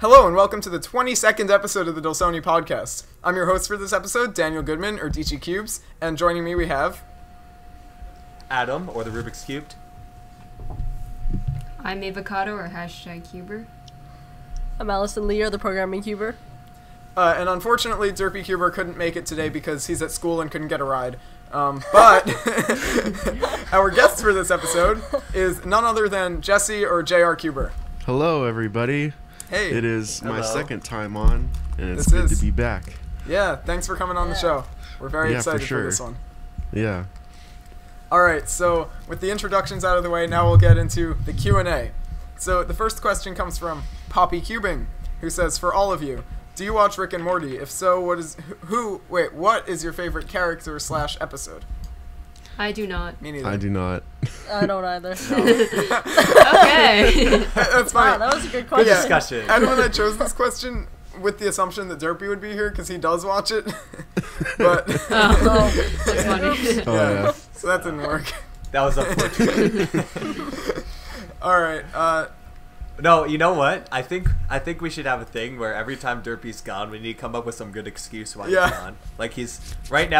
Hello and welcome to the 22nd episode of the Dlsone podcast. I'm your host for this episode, Daniel Goodman, or JRCubes, and joining me we have... Adam, or the Rubik's Cubed. I'm Avocado, or #Cuber. I'm Allison Lee, or the Programming Cuber. And unfortunately, JRCuber couldn't make it today because he's at school and couldn't get a ride. But our guest for this episode is none other than Jesse, or JRCuber. Hello, everybody. Hey. It is my Hello. second time on, and it's This good is. to be back. Yeah, thanks for coming on the show. We're very excited for this one. Yeah. Alright, so with the introductions out of the way, now we'll get into the Q&A. So the first question comes from Poppy Cubing, who says, for all of you, do you watch Rick and Morty? If so, what is your favorite character / episode? I do not. Me neither. I do not. I don't either. Okay. That's Wow, fine. that was a good Good question. discussion. And when I chose this question with the assumption that Derpy would be here because he does watch it, but Oh, that's funny. Oh, yeah. so that didn't work. That was unfortunate. All right. No, you know what? I think we should have a thing where every time Derpy's gone, we need to come up with some good excuse why Yeah. he's gone. Like he's in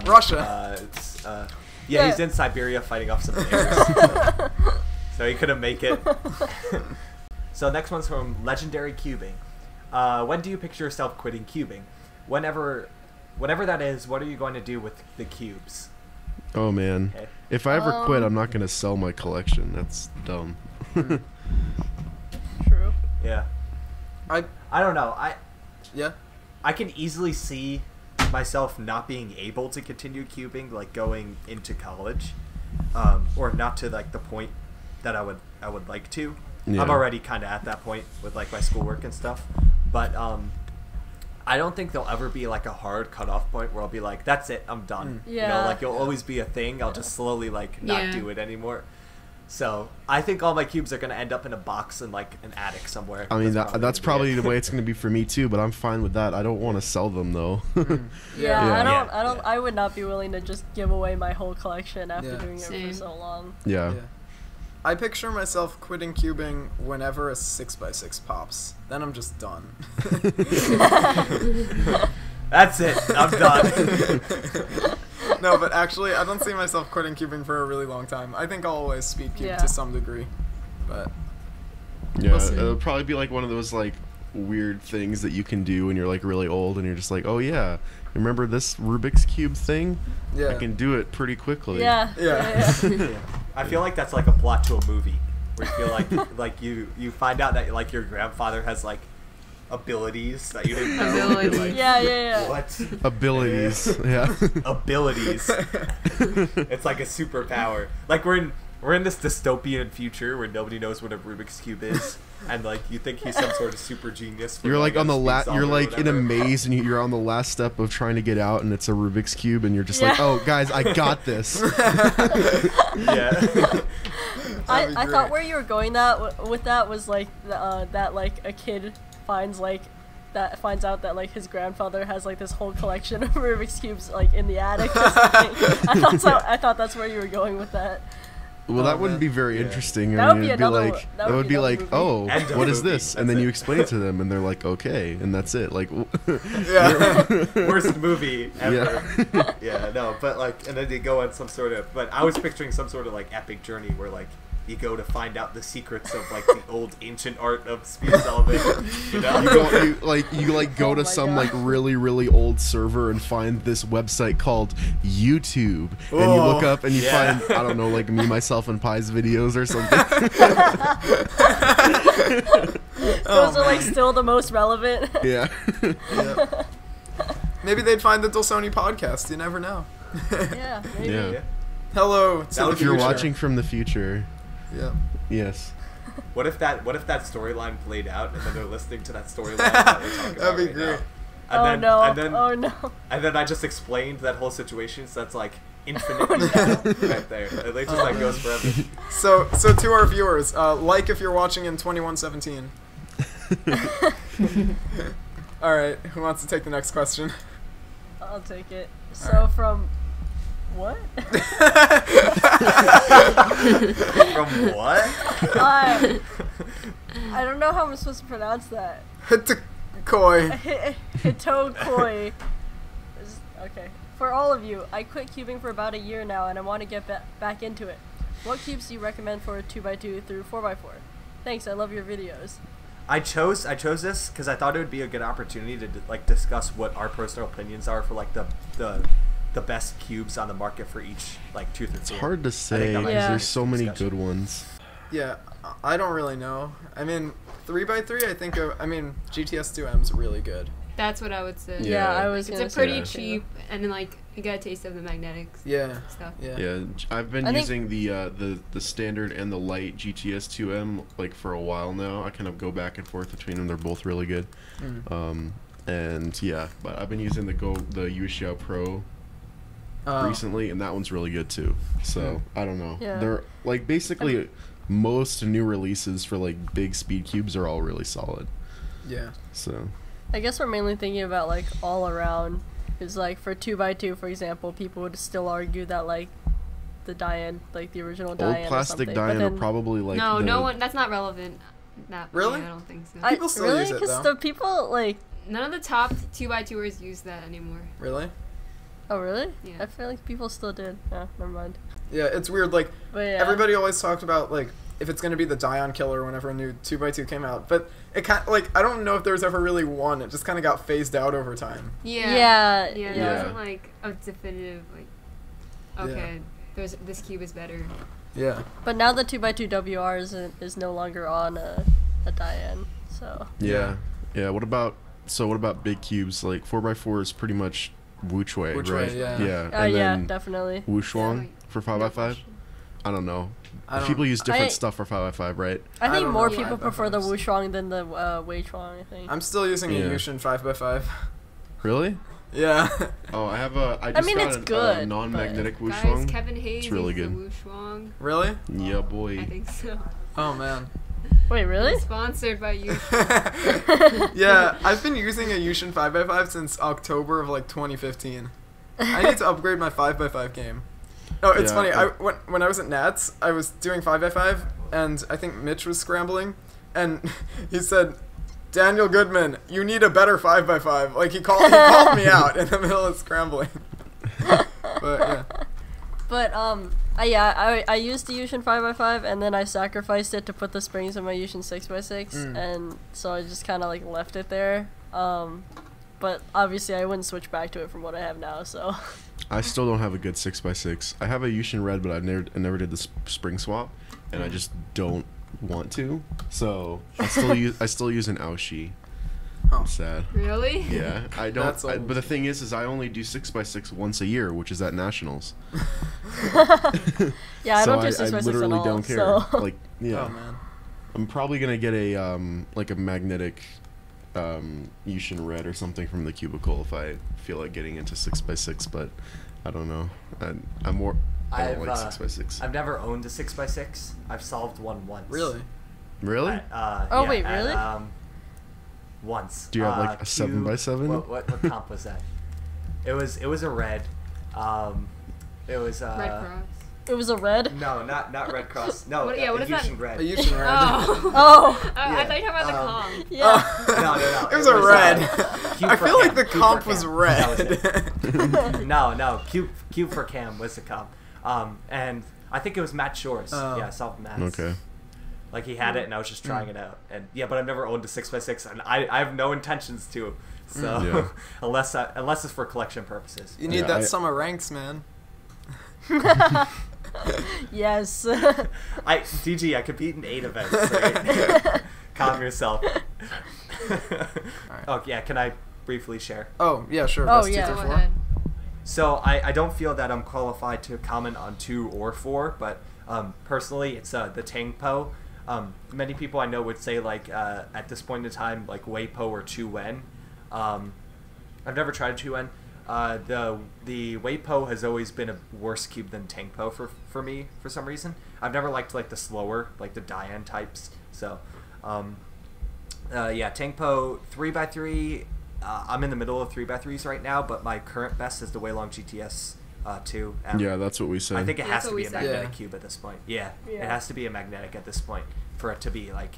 Russia. Yeah, he's in Siberia fighting off some bears. So he couldn't make it. So next one's from Legendary Cubing. When do you picture yourself quitting cubing? Whenever that is, what are you going to do with the cubes? Oh, man. Okay. If I ever quit, I'm not going to sell my collection. That's dumb. True. Yeah. I don't know. Yeah. I can easily see myself not being able to continue cubing, like going into college, or not to like the point that I would like to. Yeah. I'm already kind of at that point with like my schoolwork and stuff, but I don't think there'll ever be like a hard cutoff point where I'll be like, that's it, I'm done. You know, Yeah. like it'll always be a thing. I'll just slowly like not Yeah. do it anymore. So I think all my cubes are gonna end up in a box in like an attic somewhere. I mean, that's gonna probably be it. the way it's going to be for me, too, but I'm fine with that. I don't want to sell them, though. Yeah, Yeah. I would not be willing to just give away my whole collection after Yeah. doing it Same. for so long. Yeah. Yeah. I picture myself quitting cubing whenever a 6x6 pops. Then I'm just done. That's it. I'm done. No, but actually, I don't see myself quitting cubing for a really long time. I think I'll always speed cube Yeah. to some degree. But Yeah, We'll see. it'll probably be like one of those like weird things that you can do when you're like really old and you're just like, oh yeah, remember this Rubik's Cube thing? yeah. I can do it pretty quickly. Yeah. Yeah. Yeah. I feel like that's like a plot to a movie where you feel like you find out that like your grandfather has like abilities that you didn't know. Abilities. You're like, Yeah. what Abilities. Yeah. abilities? It's like a superpower. Like we're in this dystopian future where nobody knows what a Rubik's Cube is, and like you think he's some sort of super genius. You're like on the last. you're like in a maze and you're on the last step of trying to get out and it's a Rubik's Cube and you're just like, Yeah. oh guys, I got this. Yeah. I That'd be thought great. where you were going with that was like that like a kid finds out that like his grandfather has like this whole collection of Rubik's cubes like in the attic or something. I thought that's where you were going with that. Well, Oh, that wouldn't man. be very Yeah. interesting. That I would mean, be it'd be another- like that that would would be be another like, movie. oh, End of what the is movie. this? And That's then you it. explain it to them and they're like, okay, and that's it. Like, Yeah. Worst movie ever. Yeah. Yeah, no, but like, and then they go on some sort of. But I was picturing some sort of like epic journey where like you go to find out the secrets of like the old ancient art of speed elevation. You know, you go Oh to my some God. like really old server and find this website called YouTube, and you look Oh. up and you Yeah. find, I don't know, like Me, Myself, and Pies videos or something. Those are like still the most relevant. Yeah. Yeah. Maybe they'd find the Dlsone podcast. You never know. Yeah. Maybe. Yeah. Yeah. Hello to That the would If you're future. watching from the future, Yeah. yes. What if that storyline played out and then they're listening to that storyline that we're talking about That'd be right now? great. And Oh then, no. And then, Oh no. and then I just explained that whole situation, so that's like infinite right there. It just like goes forever. So to our viewers, like if you're watching in 2117. All right, who wants to take the next question? I'll take it. All So right. from what? From what? I don't know how I'm supposed to pronounce that. Koi. Hitokoi. Okay. For all of you, I quit cubing for about a year now, and I want to get back into it. What cubes do you recommend for 2x2 through 4x4? Thanks, I love your videos. I chose this because I thought it would be a good opportunity to like discuss what our personal opinions are for like the best cubes on the market for each like 2 through 4. It's hard to say because there's so many good ones. Yeah, I don't really know. I mean, 3x3, I think. I mean, GTS2M's really good. That's what I would say. Yeah, I was. It's a pretty cheap, and then like you get a taste of the magnetics. Yeah. Stuff. Yeah. I've been using the standard and the light GTS2M like for a while now. I kind of go back and forth between them. They're both really good. And yeah, but I've been using the Yuxiao Pro recently, and that one's really good too. So I don't know. Yeah. They're like basically most new releases for like big speed cubes are all really solid. Yeah. So I guess we're mainly thinking about like all around. Is like for 2x2, for example, people would still argue that like the Diane, like the original Diane, old plastic or Diane are probably like no one. That's not relevant. Really? I don't think so. People still really? use it, Because though. the people like. None of the top 2x2ers use that anymore. Really? Oh really? Yeah. I feel like people still did. Yeah, never mind. Yeah, it's weird. Like But yeah. everybody always talked about like if it's gonna be the Dion killer whenever a new 2x2 came out, but it kind like I don't know if there was ever really one. It just kind of got phased out over time. Yeah. Yeah. There wasn't like a definitive like. Okay, this cube is better. Yeah. But now the 2x2 WR is no longer on a Diane. So. yeah. What about big cubes? Like 4x4 is pretty much Wuchui, right? Yeah. Yeah. Oh And yeah, then definitely. Wushuang for 5x5. I don't know. People use different stuff for 5x5, right? I think don't more know people 5x5s. prefer the Wushuang than the Weichuang, I think. I'm still using a Yushin 5x5. Really? Yeah. Oh, I have a. I just mean, got it's a good, non-magnetic Guys, Wushuang. Kevin Hayes It's really uses good. the Wushuang. Really? Yeah, boy. I think so. Oh man. Wait, really? Sponsored by you. Yeah, I've been using a Yushin 5x5 since October of like 2015. I need to upgrade my 5x5 game. Oh, it's Yeah, funny. When I was at Nats, I was doing 5x5, and I think Mitch was scrambling, and he said, "Daniel Goodman, you need a better 5x5." Like he called me out in the middle of scrambling. But yeah. But I used the Yushin 5x5 and then I sacrificed it to put the springs in my Yushin 6x6 and so I just kind of like left it there. But obviously I wouldn't switch back to it from what I have now. So. I still don't have a good 6x6. I have a Yushin Red, but I never did the spring swap, and I just don't want to. So I still use an Aoshi. I'm sad. Really? Yeah, I don't. That's old. But the thing is I only do 6x6 once a year, which is at nationals. Yeah, I so don't do 6x6 I literally at all. don't care. So. Like, yeah. Oh man. I'm probably gonna get a like a magnetic Yushin Red or something from the cubicle if I feel like getting into 6x6, but I don't know. I'm more. I don't like 6x6. I've never owned a 6x6. I've solved one once. Really? Really? Oh, wait, really? Once. Do you have like a 7x7? What comp was that? It was a red. It was Red Cross. It was a red? No, not Red Cross. No, What is that? Yushin Red. A Yushin Red. Oh. Oh! I thought you were talking about the comp. Yeah. No. It was a red. Cube I for feel like Cam. the Cube comp for was Cam. red. That was it. No. Cube for Cam was the comp. And I think it was Matt Shores. Oh. Yeah, solved Matt's. Okay. Like he had it, and I was just trying it out. And yeah, but I've never owned a 6x6, and I have no intentions to. So Yeah. unless it's for collection purposes. You need Yeah, that summer ranks, man. Yes. DG, I compete in 8 events. Right? Calm yourself. Oh yeah, can I briefly share? Oh yeah, sure. Oh, Best yeah. two Go through four. ahead. So I don't feel that I'm qualified to comment on 2 or 4, but personally, it's the Tangpo. Many people I know would say like at this point in time like Weipo or 2N. I've never tried 2N. The Weipo has always been a worse cube than Tangpo for me for some reason. I've never liked like the slower, like the Diane types. So yeah, Tangpo 3x3. I'm in the middle of 3x3s right now, but my current best is the Weilong GTS 2. Yeah, that's what we say. I think it has That's to what be we a said. magnetic Yeah. cube at this point. Yeah, Yeah. it has to be a magnetic at this point for it to be like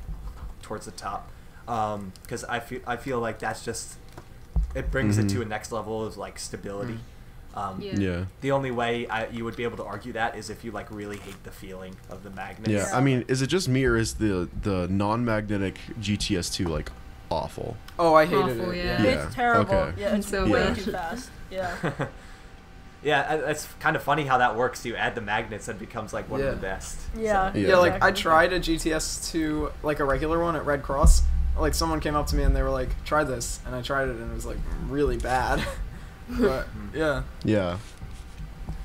towards the top, because I feel like that's just it brings it to a next level of like stability. The only way you would be able to argue that is if you like really hate the feeling of the magnets. Yeah, I mean, is it just me or is the non-magnetic GTS2 like awful? Oh, I hated Awful, it. yeah. It's terrible. Okay. Yeah, it's So way bad. too fast. Yeah. Yeah, it's kind of funny how that works. You add the magnets and it becomes like one of the best. Yeah. So- Yeah, like I exactly. tried a GTS2, like a regular one at Red Cross. Like someone came up to me and they were like, "Try this," and I tried it and it was like really bad. But yeah. Yeah.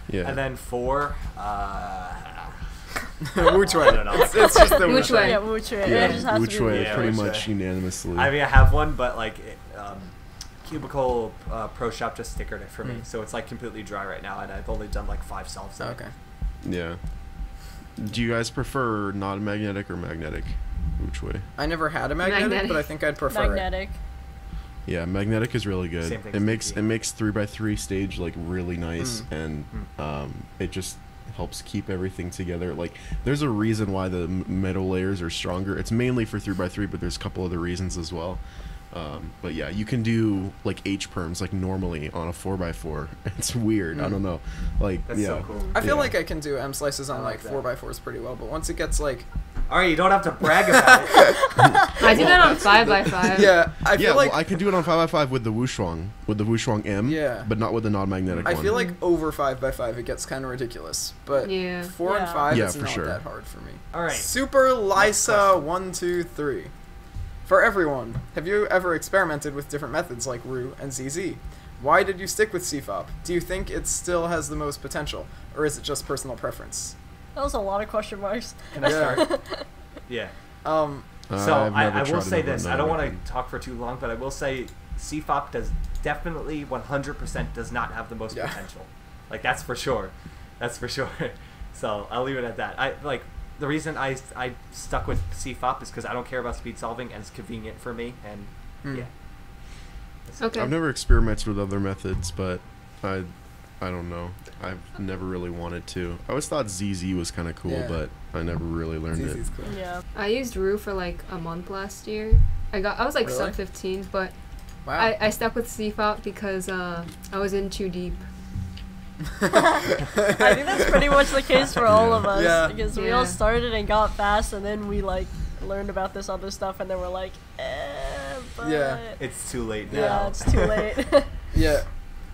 Yeah. And then 4, Which way? I don't know. It's just the Which way? Yeah, which way? yeah, It just has which to be way? Yeah, Pretty which much way. unanimously. I mean, I have one, but like Cubicle Pro Shop just stickered it for me, so it's like completely dry right now, and I've only done like 5 solves. in it. Okay. Yeah. Do you guys prefer non-magnetic or magnetic? Which way? I never had a magnetic, Magnetic. but I think I'd prefer magnetic. Yeah, magnetic is really good. Same thing It as makes DT. it makes 3x3 stage like really nice, and it just helps keep everything together. Like, there's a reason why the metal layers are stronger. It's mainly for 3x3, but there's a couple other reasons as well. But yeah, you can do like H perms like normally on a 4x4. It's weird. I don't know. Like, That's yeah. so cool. I feel Yeah. like I can do M slices on I like like that. 4x4s pretty well, but once it gets like All right, you don't have to brag about it. I do that on 5x5. yeah, I Yeah, feel like well, I can do it on 5x5 with the Wushuang M, Yeah. but not with the non-magnetic I one. feel like over 5x5 it gets kind of ridiculous, but Yeah. 4 and Yeah. 5 Yeah, it's for not sure. that hard for me. All right. Super Lysa question. 123. For everyone, have you ever experimented with different methods like Ru and ZZ? Why did you stick with CFOP? Do you think it still has the most potential, or is it just personal preference? That was a lot of question marks. Can I Yeah. start? Yeah. Um, So I've never I will tried say another this. I don't want non-magnetic. to talk for too long, but I will say CFOP does definitely 100% does not have the most Yeah. potential. Like, that's for sure. That's for sure. So I'll leave it at that. The reason I stuck with CFOP is because I don't care about speed solving and it's convenient for me. And yeah. Okay. I've never experimented with other methods, but I don't know. I've never really wanted to. I always thought ZZ was kind of cool, Yeah. but I never really learned it. ZZ's cool. Yeah. I used Ru for like a month last year. I was like Really? sub 15, but Wow. I stuck with CFOP because I was in too deep. I think that's pretty much the case for all of us. Yeah. Because we Yeah. all started and got fast, and then we like learned about this other stuff, and then we're like, but Yeah. It's too late now. yeah, it's too late. Yeah.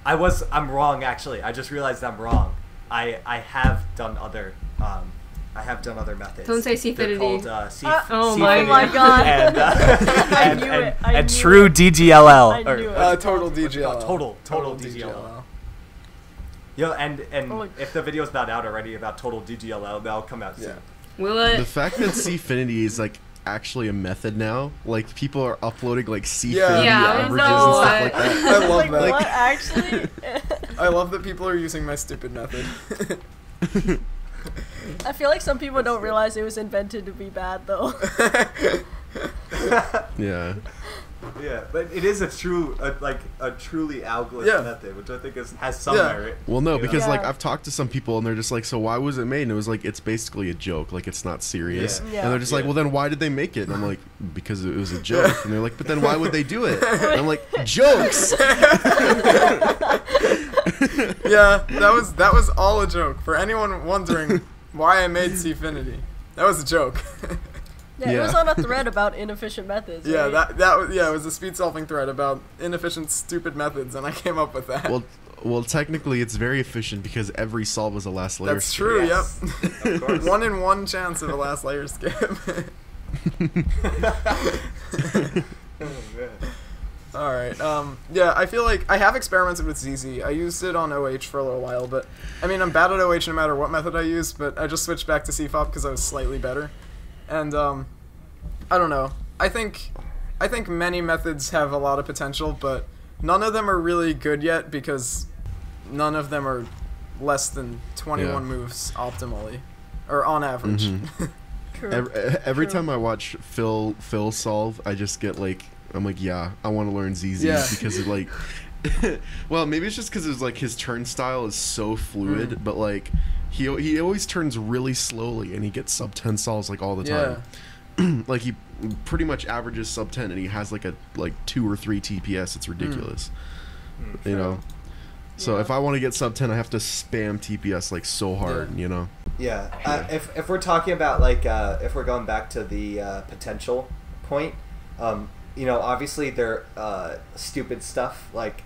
I'm wrong actually. I just realized I'm wrong. I have done other methods. Don't say They're Cfinity. called Oh my God. and, I knew it. I and knew true it. DGLL. I or- knew it. Total what's it DGL. called? Total DGLL. Yo, and Oh. if the video's not out already about Total DGLL, that'll come out Yeah. soon. Will The it? fact that Cfinity is like actually a method now, like people are uploading like Cfinity Yeah, I averages know. and stuff like that. I love like, that. what actually? I love that people are using my stupid method. I feel like some people don't realize it was invented to be bad, though. Yeah. Yeah, but it is a truly algorithmic Yeah. method, which I think has some Yeah. merit. Well, no, you know? because like Yeah. I've talked to some people and they're just like, so why was it made? And it was like, it's basically a joke, like it's not serious. Yeah. Yeah. And they're just like, Yeah. well, then why did they make it? And I'm like, because it was a joke. And they're like, but then why would they do it? And I'm like, jokes. Yeah, that was all a joke. For anyone wondering why I made Cfinity, that was a joke. Yeah, it was on a thread about inefficient methods. Yeah, right? that was it was a speed solving thread about inefficient, stupid methods, and I came up with that. Well, technically, it's very efficient because every solve is a last layer. That's skip. true. Yes, Yep. of course. 1 in 1 chance of a last layer skip. All right. Yeah, I feel like I have experimented with ZZ. I used it on OH for a little while, but I mean, I'm bad at OH no matter what method I use. But I just switched back to CFOP because I was slightly better. And I don't know. I think many methods have a lot of potential, but none of them are really good yet because none of them are less than 21 Yeah. moves optimally, or on average. Mhm. True. Every True. time I watch Phil solve, I just get like, I'm like, yeah, I want to learn ZZ Yeah. because it like, well, maybe it's just because it's like his turn style is so fluid, but like he always turns really slowly and he gets sub 10 solves like all the time. Like pretty much averages sub 10, and he has like 2 or 3 TPS. It's ridiculous. You know. So Yeah. if I want to get sub 10, I have to spam TPS like so hard, you know. Yeah. If we're talking about like if we're going back to the potential point, you know, obviously there stupid stuff like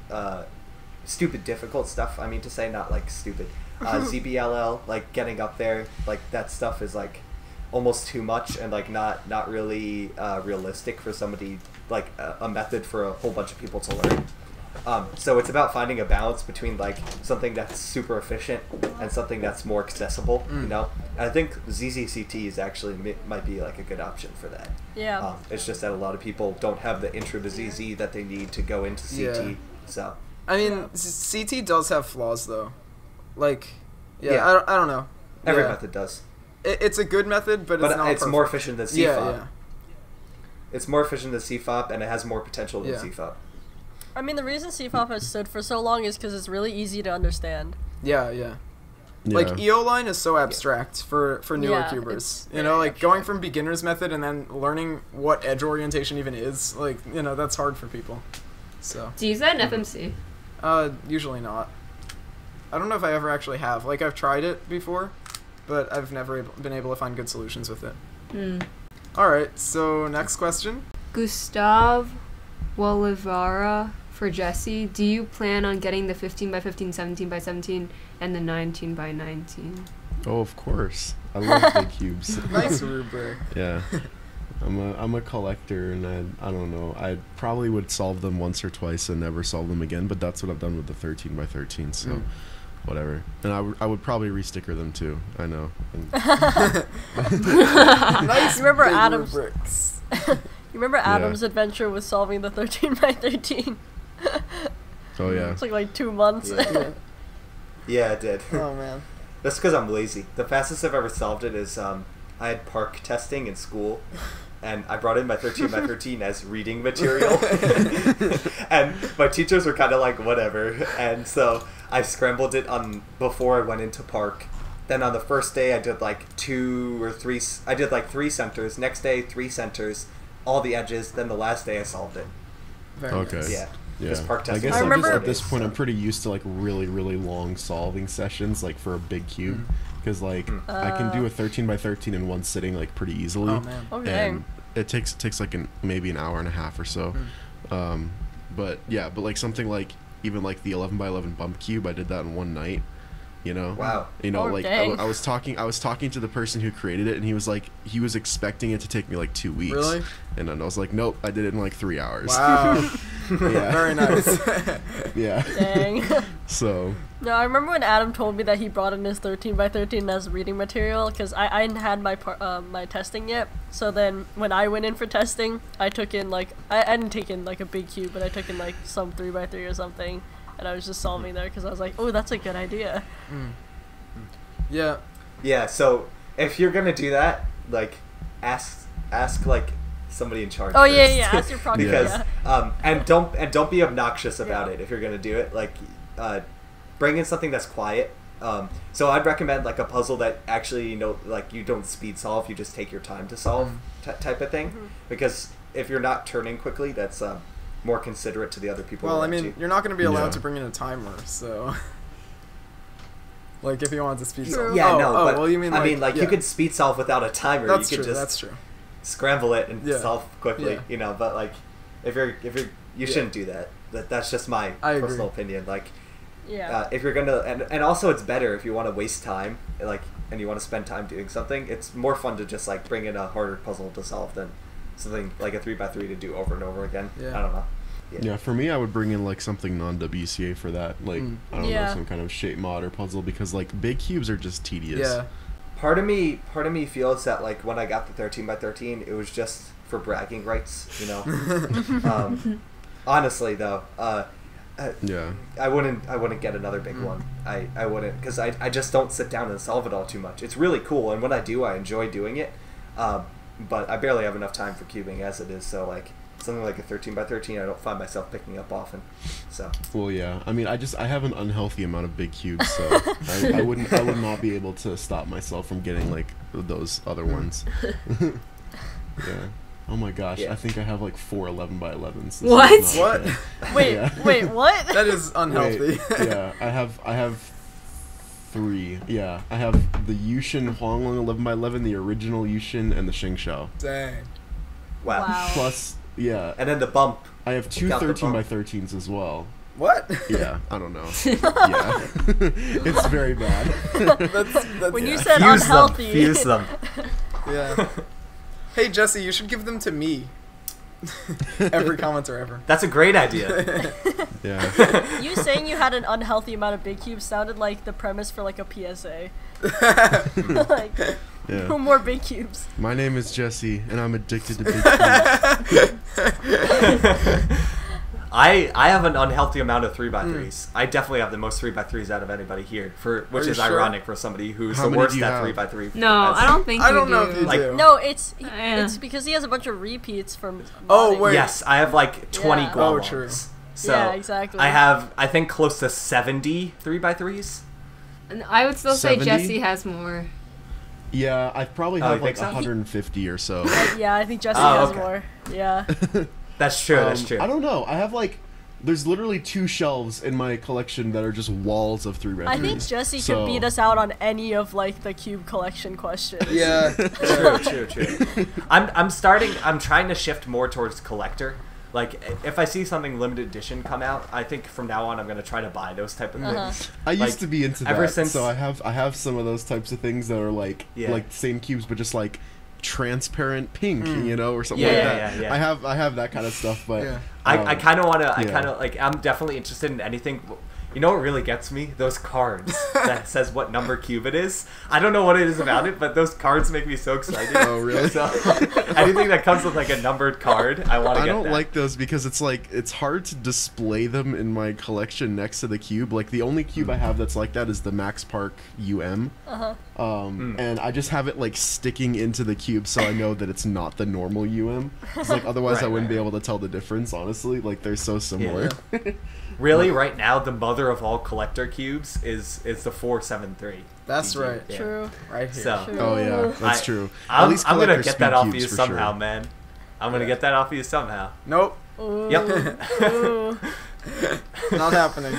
stupid difficult stuff. I mean to say, not like stupid. ZBLL, like getting up there, like that stuff is like almost too much and like not really realistic for somebody, like a method for a whole bunch of people to learn. So it's about finding a balance between like something that's super efficient and something that's more accessible, you know. And I think ZZCT is actually might be like a good option for that. Yeah. It's just that a lot of people don't have the intro to ZZ that they need to go into CT. Yeah. So I mean, CT does have flaws though. Like, Yeah. I don't know. every Yeah. method does, It's a good method, but it's not it's perfect. more efficient than CFOP. Yeah. It's more efficient than CFOP, and it has more potential than Yeah. CFOP. I mean, the reason CFOP has stood for so long is because it's really easy to understand. Yeah. Like EOline is so abstract for newer Yeah, cubers. it's You know, very like going from beginner's method and then learning what edge orientation even is, like, you know, that's hard for people. So, Do you use that in FMC? usually not. I don't know if I ever actually have. Like, I've tried it before, but I've never been able to find good solutions with it. Alright, so next question. Gustav Walivara for Jesse. Do you plan on getting the 15x15, 17x17, and the 19x19? Oh, of course. I love big cubes. Nice rubric. Yeah. I'm a collector, and I don't know. I probably would solve them once or twice and never solve them again, but that's what I've done with the 13x13, so whatever. And I would probably re-sticker them too. I know. Nice. You remember big Adam's- rubrics. You remember Adam's adventure with solving the 13x13? Oh yeah. It's like 2 months. Yeah. Yeah, it did. Oh man. That's because I'm lazy. The fastest I've ever solved it is I had park testing in school, and I brought in my 13x13 as reading material, and my teachers were kind of like, whatever, and so I scrambled it on before I went into park. Then on the first day I did like 2 or 3, I did like 3 centers, next day 3 centers, all the edges, then the last day I solved it. Very Okay. nice. Yeah. Yeah. Just park I testing. guess I I'm just, remember- at this point, I'm pretty used to like really, really long solving sessions, like for a big cube, because like I can do a 13x13 in one sitting like pretty easily. Oh man. Okay. And it takes like maybe an hour and a half or so. But like something like even like the 11x11 bump cube, I did that in one night. You know. Wow. You know, Oh, like dang. I was talking to the person who created it, and he was like, he was expecting it to take me like 2 weeks. Really? And then I was like, nope, I did it in like 3 hours. Wow. Yeah. Very nice. Yeah. Dang. So. No, I remember when Adam told me that he brought in his 13x13 as reading material, because I hadn't had my testing yet. So then when I went in for testing, I took in like, I hadn't taken like a big cube, but I took in like some 3x3 or something. And I was just solving there because I was like, oh, that's a good idea. Yeah. Yeah, so if you're gonna do that, like, ask like somebody in charge. Oh, first. yeah, ask your proctor, because yeah. and don't be obnoxious about Yeah. it if you're gonna do it. Like, bring in something that's quiet. So I'd recommend like a puzzle that actually, you know, like you don't speed solve, you just take your time to solve type of thing. Because if you're not turning quickly, that's more considerate to the other people. Well, I around mean, you. you're not going to be allowed Yeah. to bring in a timer, so. Like, if you wanted to speed True. solve. Yeah, oh, no, oh, but well, you mean I mean, like yeah. you could speed solve without a timer. That's you could true. just That's true. scramble it and Yeah. solve quickly, Yeah. you know. But like, if you're you Yeah. shouldn't do that. That's just my I agree. personal opinion. Like, Yeah. if you're gonna and also it's better if you want to waste time, like, and you want to spend time doing something. It's more fun to just like bring in a harder puzzle to solve than something like a 3x3 to do over and over again. Yeah. I don't know. Yeah, for me, I would bring in like something non-WCA for that, like I don't know, Yeah. some kind of shape mod or puzzle, because like big cubes are just tedious. Yeah. Part of me feels that like when I got the 13x13, it was just for bragging rights, you know. Honestly, though, Yeah. I wouldn't get another big one. I wouldn't, because I just don't sit down and solve it all too much. It's really cool, and when I do, I enjoy doing it. But I barely have enough time for cubing as it is. So like something like a 13x13, I don't find myself picking up often. So Well, yeah. I mean, I have an unhealthy amount of big cubes, so I would not be able to stop myself from getting like those other ones. Yeah. Oh my gosh, Yeah. I think I have like 4 11 by 11s. This is What? not What? okay. Wait, Yeah. wait, what? That is unhealthy. Wait, yeah, I have 3. Yeah, I have the Yushin Huanglong 11 by 11, the original Yushin, and the Xingshao. Dang. Wow. Wow. Plus, yeah, And then the bump. I have 2 Count the 13 by bump. 13s as well. What? Yeah, I don't know. Yeah, it's very bad. That's When you yeah. said Fuse unhealthy, them. Fuse them. Yeah. Hey Jesse, you should give them to me. Every commenter ever. That's a great idea. Yeah. you saying you had an unhealthy amount of big cubes sounded like the premise for like a PSA. Like, Yeah. no more big cubes. My name is Jesse, and I'm addicted to big cubes. I have an unhealthy amount of 3x3s. I definitely have the most 3x3s out of anybody here, which you is sure? ironic for somebody who's How the many worst do you at have? 3x3. No, I don't think I don't know if you Like- do. No, it's Yeah. because he has a bunch of repeats from. Oh, modding. wait. Yes, I have like 20 Yeah. Oh, Guamongs. true. So Yeah, exactly. I have, I think, close to 70 3x3s. And I would still say 70? Jesse has more. Yeah, I probably Oh, you have like think so? 150 or so. Yeah, I think Jesse Oh, has okay. more. Yeah. That's true, that's true. I don't know. I have like, there's literally 2 shelves in my collection that are just walls of 3x3s. I think Jesse So- could beat us out on any of like the cube collection questions. Yeah. True. I'm trying to shift more towards collector. Like, if I see something limited edition come out, I think from now on I'm going to try to buy those type of Uh-huh. things. I used like, to be into ever that. since- So I have some of those types of things that are like Yeah. like the same cubes but just like transparent pink, you know, or something Yeah, like yeah, that. yeah. I have that kind of stuff, but Yeah. I kind of want to, yeah. like, I'm definitely interested in anything. You know what really gets me? Those cards that says what number cube it is. I don't know what it is about it, but those cards make me so excited. Oh, really? So anything that comes with like a numbered card, I want to I get don't that. like those because it's like it's hard to display them in my collection next to the cube. Like the only cube I have that's like that is the Max Park UM. And I just have it like sticking into the cube so I know that it's not the normal UM. It's like otherwise I Right, wouldn't right, be right. able to tell the difference, honestly. Like they're so similar. Really, right now, the mother of all collector cubes is the 473. That's DG. right. Yeah. True. Right here. So True. Oh yeah, that's I- true. At I'm least gonna collector get speed that off of cubes you for somehow, sure. man. I'm gonna Yeah. get that off of you somehow. Nope. Ooh. Yep. Ooh. Not happening.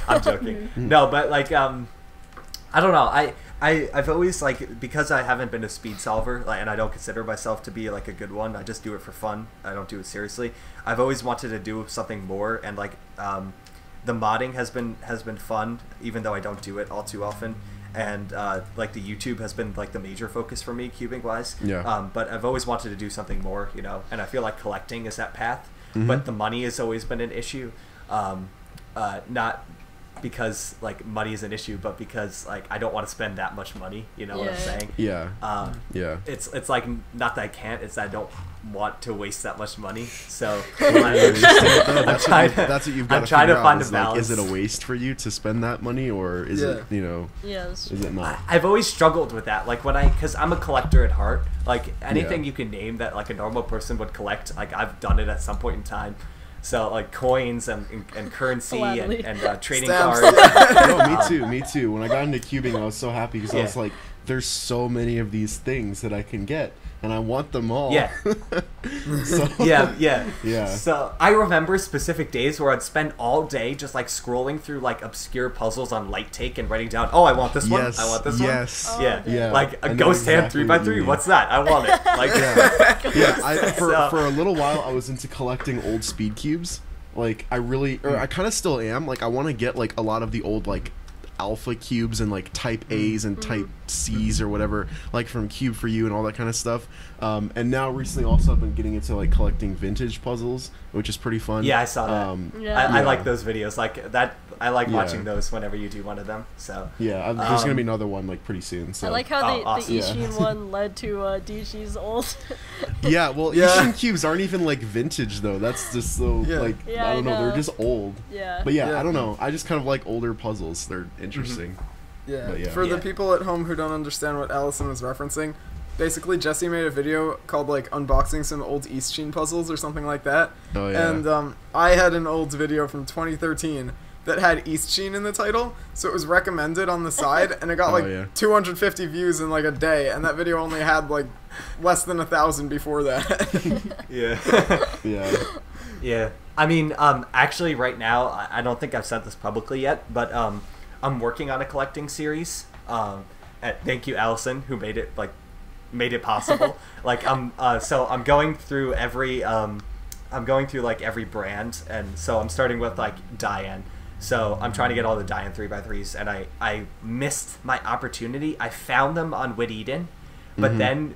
I'm joking. No, but like I don't know. I've always like, because I haven't been a speed solver, like, and I don't consider myself to be like a good one. I just do it for fun. I don't do it seriously. I've always wanted to do something more, and like the modding has been fun, even though I don't do it all too often. And like the YouTube has been like the major focus for me, cubing wise. Yeah. But I've always wanted to do something more, you know. And I feel like collecting is that path. But the money has always been an issue. Not because like money is an issue, but because like I don't want to spend that much money. You know what I'm Yeah. saying? Yeah. Yeah. It's like, not that I can't, it's that I don't want to waste that much money. So No, that's, trying what that's what you've got I'm to trying figure to out find a is, like, is it a balance. waste for you to spend that money, or is it, Yeah. you know, Yes. is it not? I've always struggled with that. Like because I'm a collector at heart. Like anything Yeah. you can name that like a normal person would collect, like I've done it at some point in time. So like coins and currency Gladly. and trading Stamps. cards. No, me too. When I got into cubing, I was so happy because I was Yeah. like, there's so many of these things that I can get, and I want them all. Yeah. So, Yeah. Yeah. So I remember specific days where I'd spend all day just like scrolling through like obscure puzzles on Light Take and writing down, oh, I want this one. Yes. I want this Yes. one. Yeah. Yeah. Like I a know ghost hand exactly what you 3x3. mean. What's that? I want it. Like Yeah. So- For a little while, I was into collecting old speed cubes. Like I kind of still am. Like I want to get like a lot of the old like alpha cubes and like type A's and type C's or whatever, like from Cube for You and all that kind of stuff. And now recently also I've been getting into like collecting vintage puzzles, which is pretty fun. Yeah, I saw that. Yeah. I like those videos. Like that. I like Yeah. watching those whenever you do one of them. So Yeah, there's gonna be another one like pretty soon. So I like how Oh, the awesome. Yeah. Ishin one led to DG's old. yeah, well, Yeah. Ishin cubes aren't even like vintage though. That's just so Yeah. like Yeah, I don't I know. They're know. just old. Yeah. But yeah, Yeah. I don't know. I just kind of like older puzzles. They're interesting. Yeah. But yeah. For the Yeah. people at home who don't understand what Allison was referencing, basically Jesse made a video called like unboxing some old Eastsheen puzzles or something like that. Oh yeah. And I had an old video from 2013 that had East Sheen in the title, so it was recommended on the side, and it got like 250 views in like a day, and that video only had like less than 1,000 before that. Yeah. Yeah. I mean, actually, right now, I don't think I've said this publicly yet, but I'm working on a collecting series. Thank you, Allison, who made it possible. Like, so I'm going through every every brand, and so I'm starting with like Diane. So I'm trying to get all the Diane 3x3s, and I missed my opportunity. I found them on Wit Eden, but then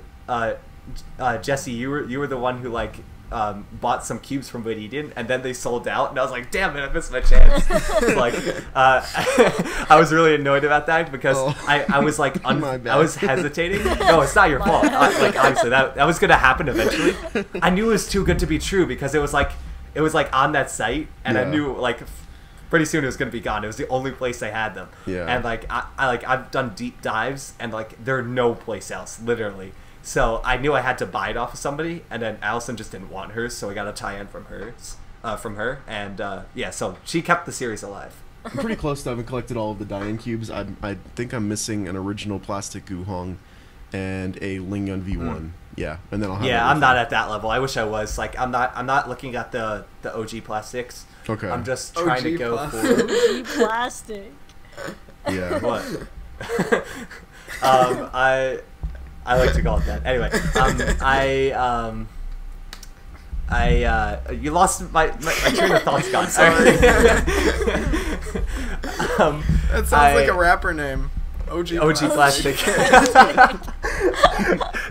Jesse, you were the one who like bought some cubes from Wit Eden, and then they sold out, and I was like, damn it, I missed my chance. Like, I was really annoyed about that because I was like, I was hesitating. No, it's not your fault. Like, obviously, that was gonna happen eventually. I knew it was too good to be true because it was like on that site, and I knew like pretty soon it was gonna be gone. It was the only place they had them. Yeah. And like I've done deep dives, and like there are no place else, literally. So I knew I had to buy it off of somebody, and then Allison just didn't want hers, so I got a tie-in from her, and so she kept the series alive. I'm pretty close to having collected all of the Diane cubes. I think I'm missing an original plastic Guhong and a Lingyun V1. Yeah, and then I'll have I'm not at that level. I wish I was. Like, I'm not looking at the OG plastics. Okay. I'm just trying to go for OG plastic. Yeah. What? I like to call it that. Anyway, you lost my train of thoughts, God. Sorry. That sounds like a rapper name. OG Plastic.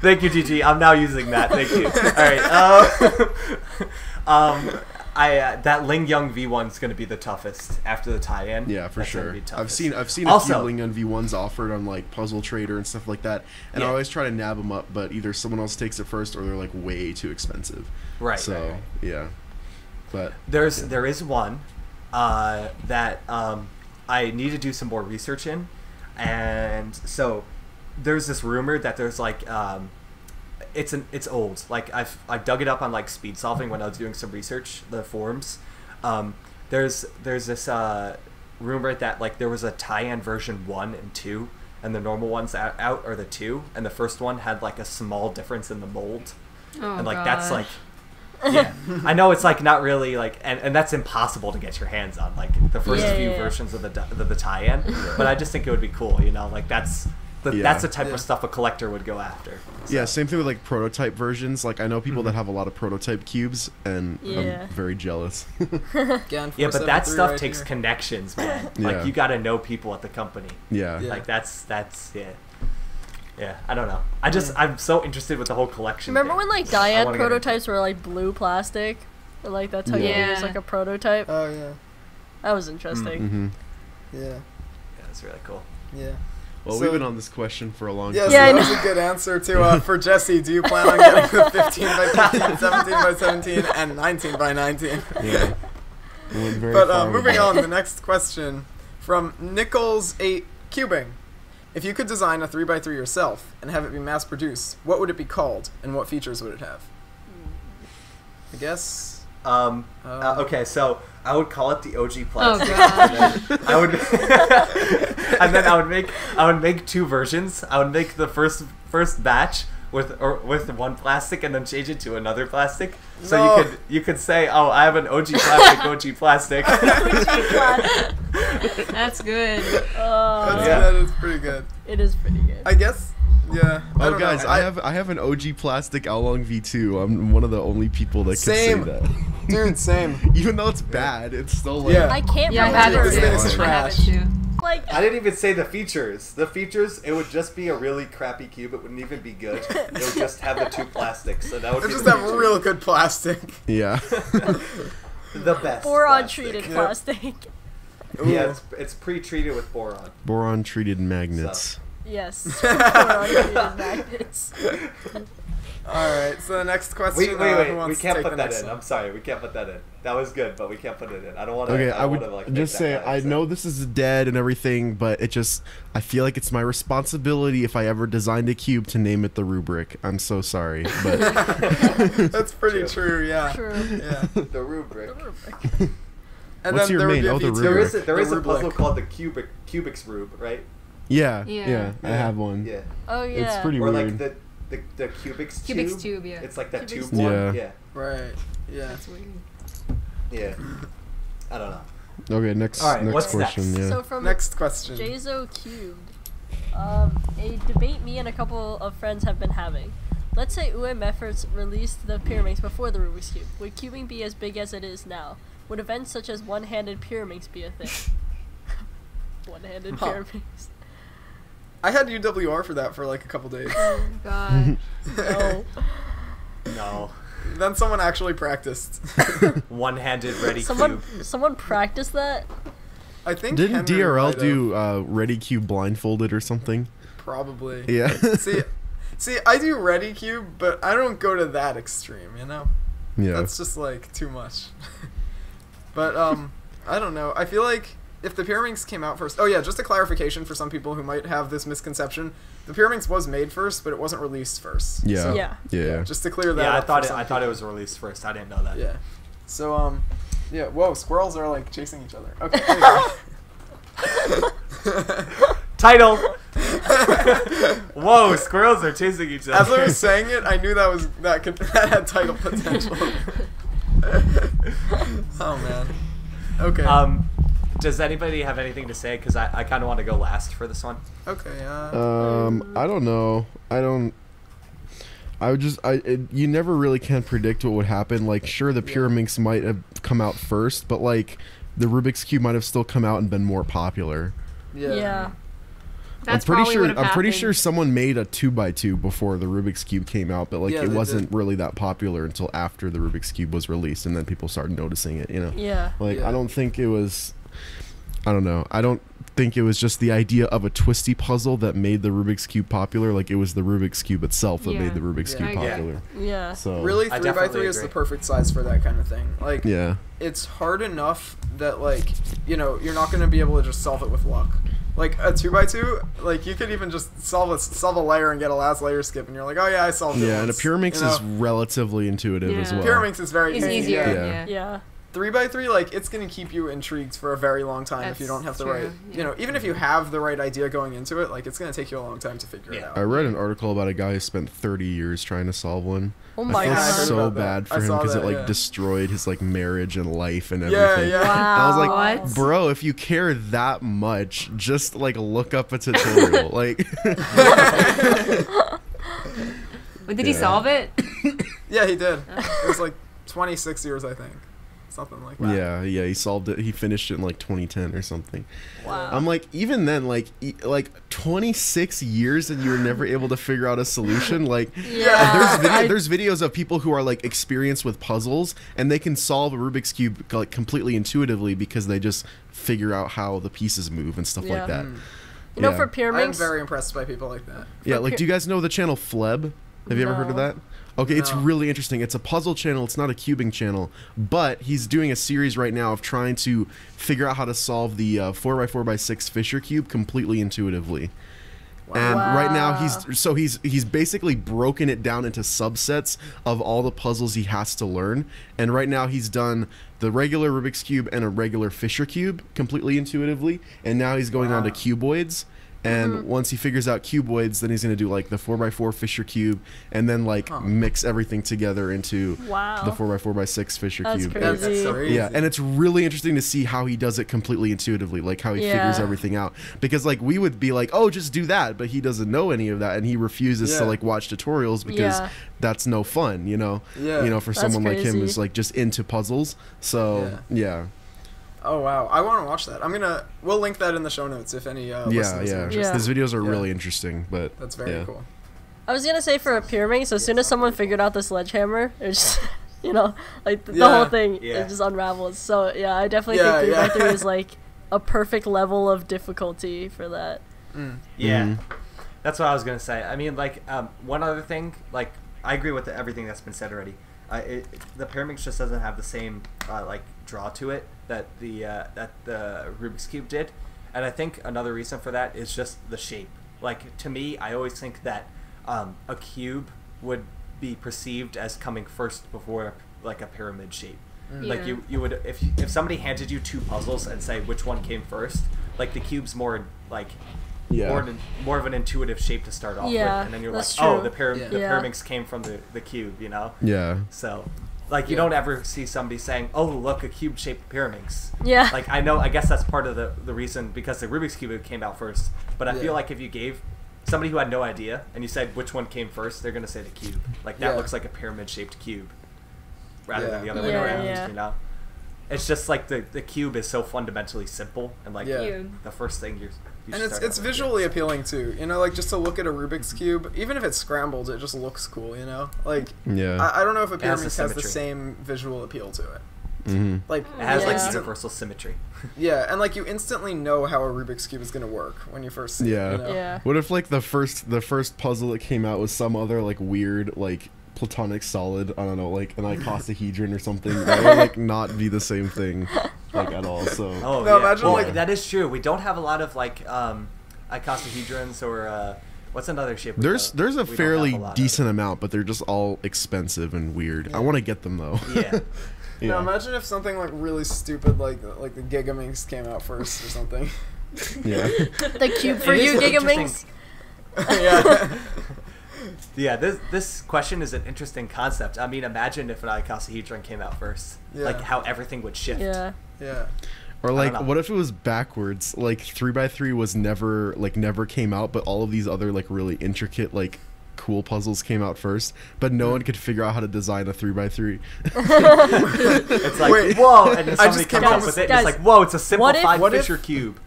Thank you, GG. I'm now using that. Thank you. All right. That Ling Young V1 is going to be the toughest after the tie-in. Yeah, for sure. I've seen Also, a few Lingyun V1s offered on like Puzzle Trader and stuff like that, and I always try to nab them up, but either someone else takes it first or they're like way too expensive. Right. So right. yeah, but there is one that I need to do some more research in, and so there's this rumor that there's like it's old. Like I dug it up on like speed solving when I was doing some research, the forums. There's this rumor that like there was a tie-in version 1 and 2, and the normal ones out are the 2, and the first one had like a small difference in the mold. And like that's like I know it's like not really like and that's impossible to get your hands on, like the first few versions of the tie-in, but I just think it would be cool, you know, like that's the type of stuff a collector would go after. So. Yeah, same thing with like prototype versions. Like I know people that have a lot of prototype cubes, and I'm very jealous. Yeah, but that stuff takes connections, man. Like you got to know people at the company. Yeah. Like that's yeah, I don't know. I'm so interested with the whole collection. Remember when like Diane prototypes were like blue plastic? Or, like that's how you use like a prototype. Oh yeah. That was interesting. Yeah. That's really cool. Yeah. Well, we've been on this question for a long time. So that was a good answer to for Jesse. Do you plan on getting the 15 by 15, 17 by 17, and 19 by 19? Yeah. But moving on, the next question from Nichols8 Cubing. If you could design a 3x3 yourself and have it be mass produced, what would it be called, and what features would it have? I guess. Okay, so I would call it the OG plastic. Oh god. And then I would make two versions. I would make the first batch with one plastic, and then change it to another plastic. So you could say, oh, I have an OG plastic, OG plastic. That's good. That is pretty good. It is pretty good. I guess. Yeah. Oh, guys, I have an OG plastic Oolong V2. I'm one of the only people that can say that. Dude, same. Even though it's bad, it's still like. I can't I have remember. it This thing is too. I have it trash. too. Like I didn't even say the features. The features, it would just be a really crappy cube. It wouldn't even be good. It would just have the two plastics. So that would They be just the have features. real good plastic. Yeah. The best. boron plastic. treated Yep. plastic. Yeah, it's pre-treated with boron. Boron treated magnets. Yes. Boron treated magnets. Alright, so the next question. Wait. Who We wants can't to take put the that next in. one? I'm sorry. We can't put that in. That was good, but we can't put it in. I don't want to. Okay, I would like, just say I know this is dead and everything, but I feel like it's my responsibility if I ever designed a cube to name it the rubric. I'm so sorry, but That's pretty true, yeah. True. Yeah. the rubric. And What's then your there would main? be a Oh, the V2. Rubik. There is a Rubik. puzzle called the Cubik's Rube, right? Yeah, Yeah. I have one. Yeah. Oh yeah. It's pretty Or weird. like the Cubik's Tube. Cubik's Tube, yeah. It's like that Cubik's tube one. Yeah. Yeah. Right. Yeah. That's weird. Yeah. I don't know. Okay, next All right, next what's question. next? Yeah. So from Next question. JZO Cubed, a debate me and a couple of friends have been having. Let's say UM Efforts released the Pyraminx before the Rubik's Cube. Would cubing be as big as it is now? Would events such as one-handed Pyraminx be a thing? One-handed Huh. Pyraminx. I had UWR for that for like a couple days. Oh god. No. No. Then someone actually practiced. One-handed ready Someone cube. practiced that? I think Didn't Henry DRL might have. do Ready Cube blindfolded or something? Probably. Yeah. See, I do Ready Cube, but I don't go to that extreme, you know? Yeah. That's just like too much. But I don't know. I feel like if the Pyraminx came out first. Oh yeah, just a clarification for some people who might have this misconception. The Pyraminx was made first, but it wasn't released first. Yeah. So, Yeah. just to clear that Yeah, up. for some I thought it people. was released first. I didn't know that. Yeah. So yeah. Whoa, squirrels are like chasing each other. Okay. Anyway. Title. Whoa, squirrels are chasing each other. As I was saying it, I knew that had title potential. Oh man. Okay. Does anybody have anything to say? Because I kind of want to go last for this one. Okay. I don't know. You never really can predict what would happen. Like, sure, the Pyraminx might have come out first, but like, the Rubik's Cube might have still come out and been more popular. Yeah. That's I'm pretty probably sure happened. someone made a 2x2 before the Rubik's Cube came out, but like Yeah, it they wasn't did. really that popular until after the Rubik's Cube was released, and then people started noticing it. You know, Yeah. like Yeah. I don't think it was. I don't know. I don't think it was just the idea of a twisty puzzle that made the Rubik's Cube popular. Like it was the Rubik's Cube itself that Yeah. made the Rubik's Yeah. Cube I agree. popular. Yeah. So Really, I 3x3 definitely is the agree. perfect size for that kind of thing. Like, yeah, it's hard enough that, like, you know, you're not going to be able to just solve it with luck. Like, a 2x2, like, you could even just solve a layer and get a last layer skip, and you're like, oh yeah, I solved it yeah, and a once, Pyraminx you know? is relatively intuitive as Yeah. well. Pyraminx is very It's easy. easier. Yeah. Yeah. Yeah. 3x3, like, it's going to keep you intrigued for a very long time if you That's don't have the true, right, yeah. you know, even if you have the right idea going into it, like, it's going to take you a long time to figure it Yeah. out. I read an article about a guy who spent 30 years trying to solve one. Oh I my feel Yeah, I heard god. so about that. bad for I him saw because it that, like yeah. destroyed his like marriage and life and Yeah, everything. yeah. Wow. I was like, What? bro, if you care that much, just like look up a tutorial. Like, But did he Yeah. solve it? Yeah, he did. It was like 26 years, I think. Something like that. yeah, he solved it. He finished it in like 2010 or something. Wow. I'm like, even then, like 26 years and you were never able to figure out a solution. Like, Yeah. there's videos of people who are like experienced with puzzles and they can solve a Rubik's Cube like completely intuitively because they just figure out how the pieces move and stuff Yeah. like that. You know, Yeah. for I'm Pyraminx, very impressed by people like that. Yeah, like, do you guys know the channel Fleb? Have you ever heard of No. that? Okay, it's No. really interesting. It's a puzzle channel. It's not a cubing channel, but he's doing a series right now of trying to figure out how to solve the 4x4x6 Fisher cube completely intuitively. And right now he's basically broken it down into subsets of all the puzzles he has to learn. And right now he's done the regular Rubik's cube and a regular Fisher cube completely intuitively. And now he's going on to Wow. cuboids. And once he figures out cuboids, then he's going to do like the 4x4 Fisher cube and then like mix everything together into Wow. the 4x4x6 Fisher That's cube. crazy. That's so crazy. Yeah, and it's really interesting to see how he does it completely intuitively, like how he figures Yeah. everything out. Because like we would be like, oh, just do that, but he doesn't know any of that, and he refuses to Yeah. like watch tutorials because Yeah. that's no fun, you know. Yeah. You know, for That's someone like him crazy. who's like just into puzzles. So yeah, Oh wow, I want to watch that. We'll link that in the show notes if any yeah, listeners are yeah. interested. His videos are Yeah. really interesting, but That's very yeah. cool. I was gonna say for a Pyraminx, as soon as someone figured out the sledgehammer, it just, you know, like the Yeah. whole thing, Yeah. it just unravels. So yeah, I definitely Yeah, think 3x3 yeah. is like a perfect level of difficulty for that. Yeah, Mhm. that's what I was gonna say. I mean, like, one other thing, like, I agree with everything that's been said already. The Pyraminx just doesn't have the same like draw to it that the Rubik's cube did, and I think another reason for that is just the shape. Like, to me, I always think that a cube would be perceived as coming first before like a pyramid shape. Like you would if somebody handed you 2 puzzles and say which one came first, like the cube's more like more of an intuitive shape to start off with, and then you're like, true. oh, the pyraminx came from the cube, you know? Yeah. So, like, you don't ever see somebody saying, oh, look, a cube-shaped pyraminx. Yeah. Like, I guess that's part of the reason, because the Rubik's Cube came out first, but I feel like if you gave somebody who had no idea, and you said which one came first, they're going to say the cube. Like, that looks like a pyramid-shaped cube, rather than the other way around, you know? It's just like the cube is so fundamentally simple, and like the first thing you and it's visually appealing too, you know, like just to look at a Rubik's Cube, even if it's scrambled, it just looks cool, you know? Like, I don't know if a pyramid has the same visual appeal to it. Mm-hmm. Like, it has like universal symmetry. Yeah, and like you instantly know how a Rubik's Cube is going to work when you first see it. You know? What if like the first puzzle that came out was some other like weird like platonic solid, I don't know, like an icosahedron or something? That would like not be the same thing like at all. So imagine like that is true. We don't have a lot of like icosahedrons or what's another shape? There's a fairly decent amount, but they're just all expensive and weird. I want to get them though. Now imagine if something like really stupid like the Gigaminx came out first or something. The cube for you, Gigaminx. Yeah, this question is an interesting concept. I mean, imagine if an icosahedron came out first. Like how everything would shift. Yeah. Or like, what if it was backwards? Like 3x3 was never came out, but all of these other like really intricate like cool puzzles came out first, but no one could figure out how to design a 3x3. It's like, whoa, and then somebody comes up with it, and it's like, whoa, it's a simplified Fisher cube.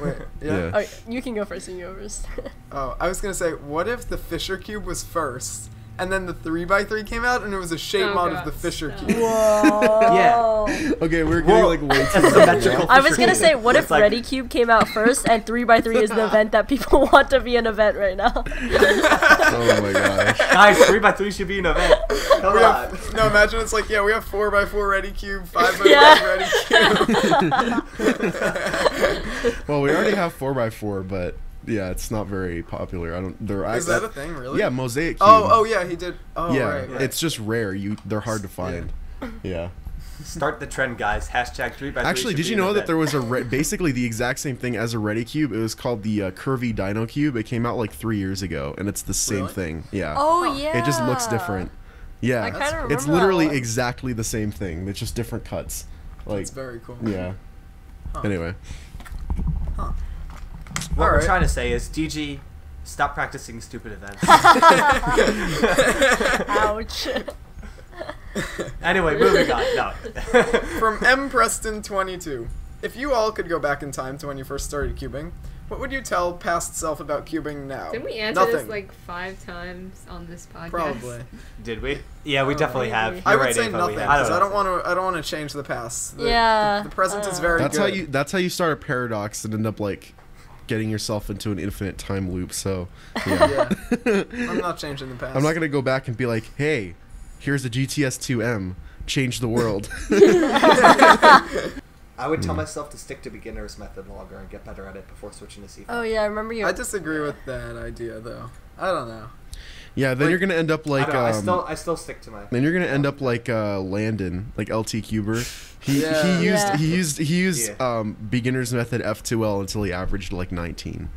Wait, Oh, you can go first. You can go first. I was gonna say, what if the Fisher cube was first, and then the 3x3 came out, and it was a shape mod of the Fisher cube? Whoa. Okay, we're getting like way too symmetrical. I was gonna say, what if Ready Cube came out first, and 3x3 is the event that people want to be an event right now? Oh my gosh. Guys, 3x3 should be an event. Come on. No, imagine it's like, we have 4x4 Ready Cube, 5x5 Ready Cube. Well, we already have 4x4, but yeah, it's not very popular. Is that a thing, really? Yeah, Mosaic Cube. Oh yeah, he did. Oh yeah, right. It's just rare. They're hard to find. Yeah. Start the trend, guys. Hashtag 3x3. Actually, did you know that there was basically the exact same thing as a Ready Cube? It was called the Curvy Dino Cube. It came out like 3 years ago, and it's the same thing. Yeah. Oh yeah. It just looks different. Yeah. I kind of remember it's literally exactly the same thing. It's just different cuts. Like. That's very cool. Yeah. Anyway. What we're trying to say is, DG, stop practicing stupid events. Ouch. Anyway, moving on. No. From M Preston 22, if you all could go back in time to when you first started cubing, what would you tell past self about cubing now? Didn't we answer this like 5 times on this podcast? Probably. Did we? Yeah, we definitely have. You're I would right, say Ava, nothing because I don't want to change the past. The present is very good. That's how you start a paradox and end up like getting yourself into an infinite time loop. So yeah. I'm not changing the past. I'm not gonna go back and be like, hey, here's a GTS 2M, change the world. I would tell myself to stick to beginner's method longer and get better at it before switching to C5. Oh yeah, I remember you. I disagree with that idea though. I don't know. Yeah, then you're gonna end up like I still stick to my. Then you're gonna end up like Landon, like LTCuber. He used beginner's method F2L until he averaged like 19.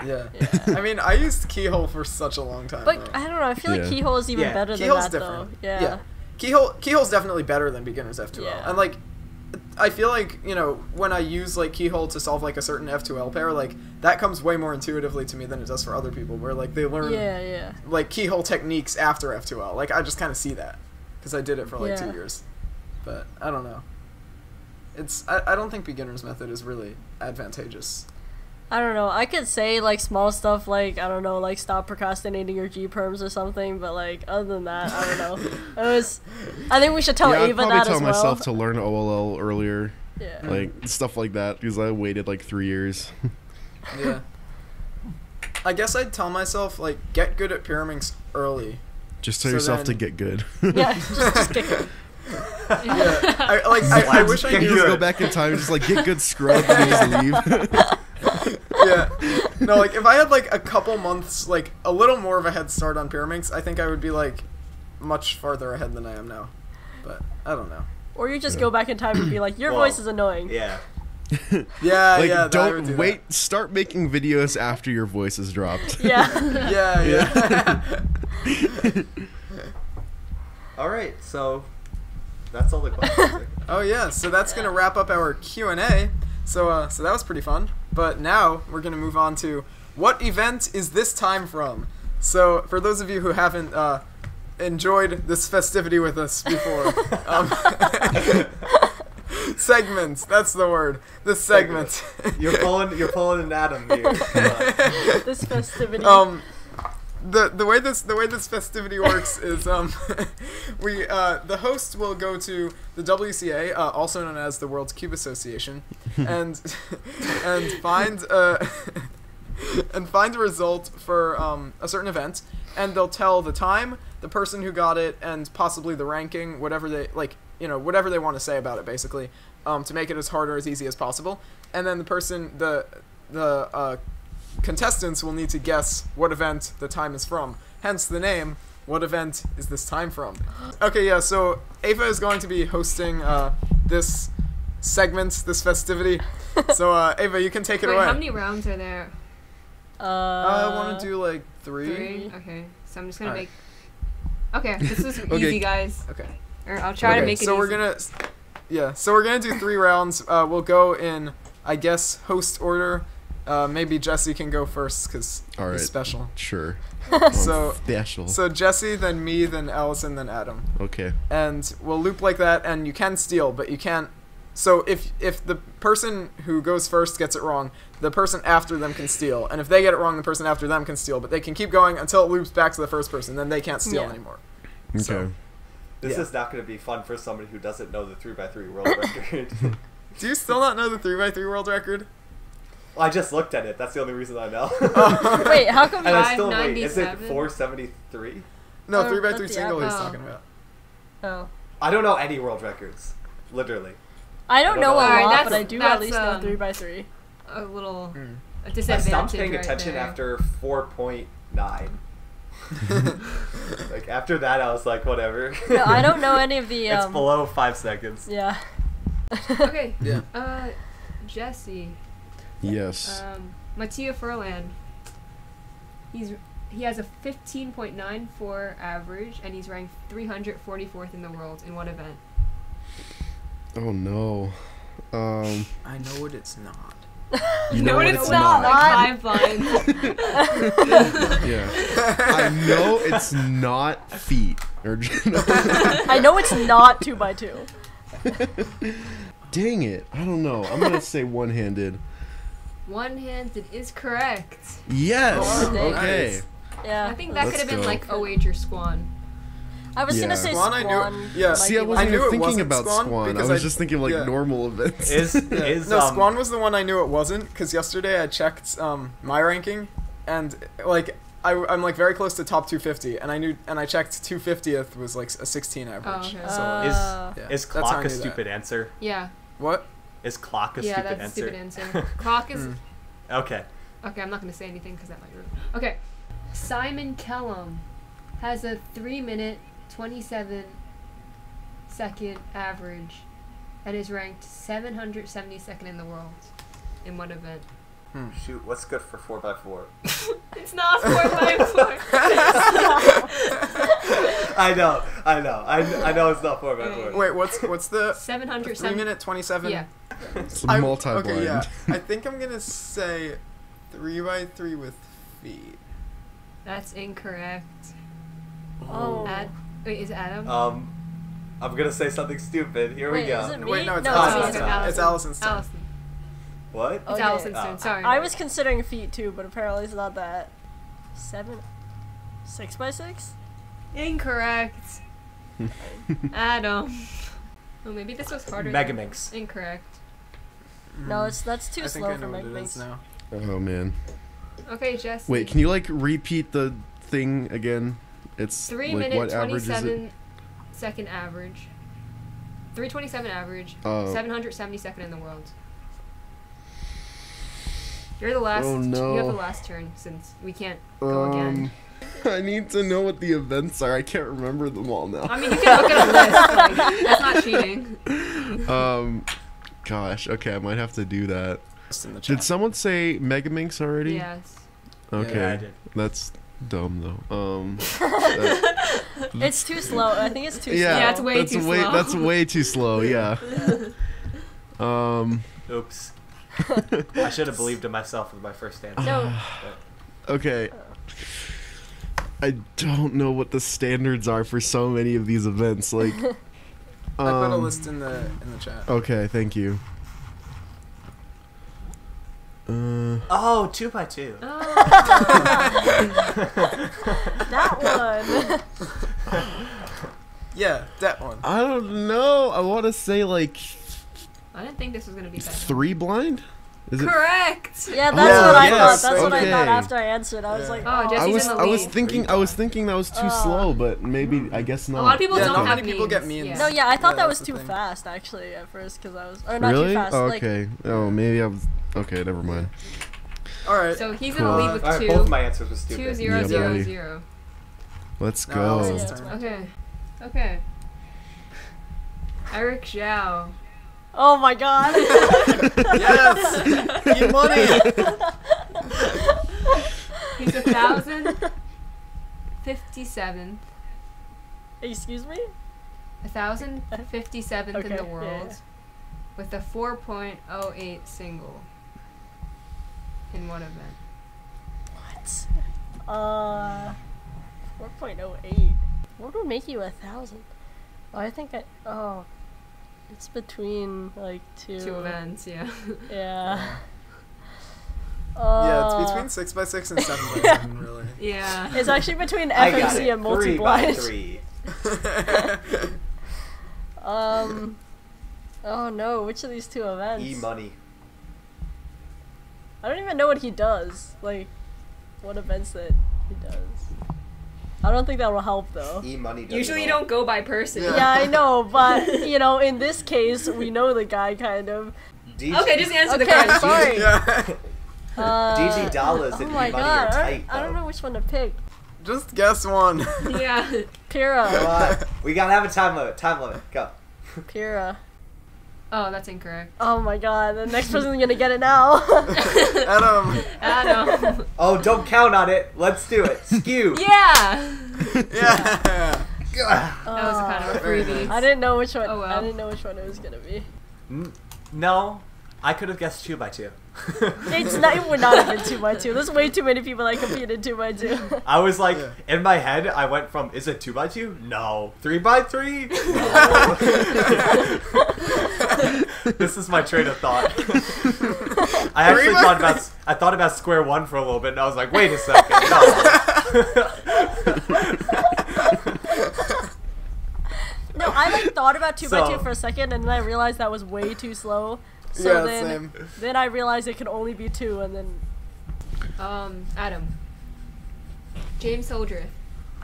Yeah. I mean, I used Keyhole for such a long time. But I don't know. I feel like Keyhole is even better than that different. though. Yeah. Keyhole's definitely better than beginner's F2L. Yeah. And like, I feel like, you know, when I use like Keyhole to solve like a certain F2L pair, like that comes way more intuitively to me than it does for other people, where like they learn like Keyhole techniques after F2L. Like I just kind of see that because I did it for like 2 years. But I don't know. I don't think beginner's method is really advantageous. I don't know. I could say like small stuff like, I don't know, like stop procrastinating your G-perms or something, but like other than that, I don't know. I think we should tell Ava that as well. I'd probably tell myself to learn OLL earlier. Yeah. Like stuff like that because I waited like 3 years. Yeah. I guess I'd tell myself like get good at pyraminx early. Just tell yourself to get good. Yeah, just get good. Yeah. I wish I could just go back in time and just like get good scrub and just leave. Yeah. No, like if I had like a couple months, like a little more of a head start on pyraminx, I think I would be like much farther ahead than I am now. But I don't know. Or you just go back in time and be like, your voice is annoying. Yeah. Yeah, Like, yeah. don't wait. Start making videos after your voice is dropped. Yeah. Yeah. All right, so that's all the questions. Oh yeah, so that's gonna wrap up our Q&A. So that was pretty fun. But now we're gonna move on to what event is this time from? So for those of you who haven't enjoyed this festivity with us before, segments. That's the word. This segment. You're pulling an Adam here. This festivity. The way this festivity works is we the host will go to the WCA, also known as the World's Cube Association, and find a result for a certain event, and they'll tell the time, the person who got it, and possibly the ranking, whatever they whatever they want to say about it, basically, to make it as hard or as easy as possible. And then the contestants will need to guess what event the time is from. Hence the name, what event is this time from? Okay, yeah, so Ava is going to be hosting this segment, this festivity. So Ava, you can take it Wait, away. how many rounds are there? I want to do like three. Three? Okay, so I'm just gonna Alright. make... Okay, this is Okay. easy, guys. Okay. Or I'll try to make it so easy. we're gonna do 3 rounds. We'll go in, I guess, host order. Maybe Jesse can go first because All right. he's special. Sure. So Special. so Jesse, then me, then Allison, then Adam, Okay. and we'll loop like that. And you can steal, but you can't. So if the person who goes first gets it wrong, the person after them can steal, and if they get it wrong, the person after them can steal. But they can keep going until it loops back to the first person. Then they can't steal anymore. Okay. So- This Yeah. is not going to be fun for somebody who doesn't know the 3x3 world record. Do you still not know the 3x3 world record? Well, I just looked at it. That's the only reason I know. Wait, how come? And I still wait. Is it 597? 473? No, Oh, 3x3 that's the single he's app. talking about. Oh. I don't know any world records. Literally. I don't know a Alright, lot, that's- but I do that's, at least know 3x3. A little a I disadvantage stopped paying right attention there. after 4.9. Like, after that, I was like, whatever. No, I don't know any of the. It's below 5 seconds. Yeah. Okay. Yeah. Jesse. Yes. Mattia Furlan. He has a 15.94 average, and he's ranked 344th in the world in one event. Oh no. I know what it's not. You know what what it's not? Like 5 lines. Yeah. I know it's not feet. Or I know it's not 2x2. Dang it. I don't know. I'm gonna say one-handed. One-handed is correct. Yes. Oh, dang. Okay. Nice. Yeah. I think that Let's could have been go. like OH or Squan. I was Yeah. gonna say Squan, I Squan. knew- yeah. might See, I be wasn't I knew even it thinking wasn't about Squan Squan. I because was I- just thinking like yeah. normal events. Is No, Squan was the one I knew it wasn't, because yesterday I checked my ranking, and like I'm like very close to top 250, and I checked 250th was like a 16 average. Oh, okay. So Uh, yeah, is that's how I clock a knew that. stupid answer? Yeah. What? Is clock a Yeah, stupid that's a answer? stupid answer. Clock is... Okay. Okay, I'm not going to say anything because that might ruin. Okay. Simon Kellum has a 3-minute, 27-second average and is ranked 772nd in the world in one event. Shoot, what's good for 4x4? It's not 4x4. I know it's not 4x4. Wait, what's the 770. 3-minute 27? Yeah. It's multi-blind. Okay, yeah. I think I'm gonna say 3x3 with feet. That's incorrect. Oh. Wait, is it Adam? I'm gonna say something stupid. Here we Wait, go. is it me? Wait, no, it's No, Allison's it's turn. Allison. It's Allison's turn. Allison. What? It's Okay. Allison's turn. Sorry. I was considering feet too, but apparently it's not that. 6x6? Incorrect. Adam. Oh, maybe this was harder. Megaminx. Incorrect. No, that's too I think slow I for know what it is Megaminx. now. Oh man. Okay, Jesse. Wait, can you like repeat the thing again? It's 3-minute, like what average is it? 27-second average. 327 average. Oh. 772nd in the world. You're the last. Oh, no. You have the last turn since we can't go again. I need to know what the events are. I can't remember them all now. I mean, you can look at a list. Like, that's not cheating. Gosh. Okay, I might have to do that. Just in the chat. Did someone say Megaminx already? Yes. Okay. Yeah, I did. That's dumb though. It's too slow. I think it's too slow. Yeah, it's way too slow. That's way too slow. Yeah. Oops. I should have believed in myself with my first answer. No. Okay. I don't know what the standards are for so many of these events. Like, I put a list in the chat. Okay, thank you. Oh, 2x2. That one. Yeah, that one. I don't know. I want to say like I didn't think this was gonna be that. 3 blind. Is it? Correct. Yeah, that's what I yes, thought. That's what I thought okay. after I answered. I was like, Oh, oh, Jesse's in the I was lead. thinking that was too slow, but maybe I guess not. A lot of people Yeah, don't not have many people get memes. Yeah. No, yeah, I thought Yeah, that was that's the too thing. fast actually at first because I was, or not Really? too fast. Oh, Like, okay. Oh, maybe I was. Okay, never mind. All right. So he's Cool. in the lead with Alright, two. both of my answers were stupid. 2 0 Yeah, 0 buddy. 0. Let's Now go. Allison's Yeah, turn. Okay. Okay. Eric Zhao. oh my god. Yes! You money! He's 1,057th. Excuse me. 1,057th in Okay, the yeah, world, yeah. with a 4.08 single in one event. What? 4.08. What would make you 1,000? Oh, I think it's between like two. Two events, yeah. Yeah. Yeah, it's between 6x6 and 7x7, really. Yeah. It's actually between I got FMC it. and 3 multi-blind. by 3. Oh no, which of these two events? E-money. I don't even know what he does. Like, what events that he does. I don't think that will help though. E-money. Usually you don't go by person. Yeah. Yeah, I know, but you know, in this case, we know the guy kind of. Okay, just answer the Okay, I'm question. sorry. Yeah. DG Dollars Oh and my E-money god, are tight, I don't know which one to pick. Just guess one. Yeah. Come Pyrrha. on. We gotta have a time limit. Time limit. Go. Pyrrha. Oh, that's incorrect. Oh my god, the next person's gonna get it now. Adam. Adam. Oh, don't count on it. Let's do it. Skew. Yeah. Yeah. That was kind of a Very freebie. I didn't know which one. Oh, well. I didn't know which one it was gonna be. No, I could have guessed 2x2. It's not. It would not have been 2x2. There's way too many people that competed 2x2. I was like, Yeah. in my head, I went from, is it 2x2? No. 3x3? No. This is my train of thought. I actually thought about square one for a little bit, and I was like, wait a second, No, I like thought about 2x2 So- for a second, and then I realized that was way too slow. So Yeah, then, same. then I realized it could only be 2, and then Adam. James Hildreth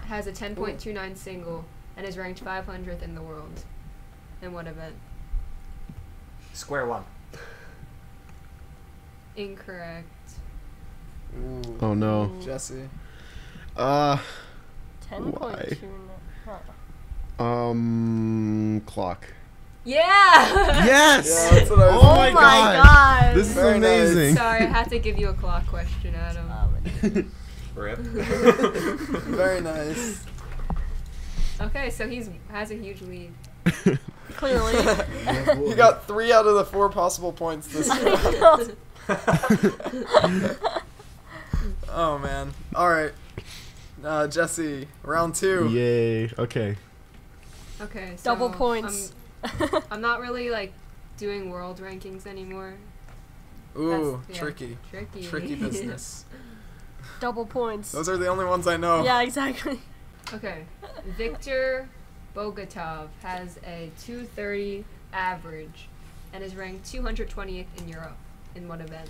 has a 10.29 single and is ranked 500th in the world. In what event? Square one. Incorrect. Ooh. Oh no. Jesse. 10.2. Clock. Yeah! Yes. Yeah, that's what I was Oh my Oh my god. god. This is Very nice. amazing. Sorry, I had to give you a clock question, Adam. Rip. Very nice. Okay, so has a huge lead. Clearly. You got 3 out of the 4 possible points this round. Oh man. Alright. Jesse, round 2. Yay. Okay. Okay, so Double points. I'm not really like doing world rankings anymore. Ooh, That's- yeah, tricky. Tricky. Tricky business. Double points. Those are the only ones I know. Yeah, exactly. Okay. Victor Bogatov has a 230 average and is ranked 228th in Europe. In what event?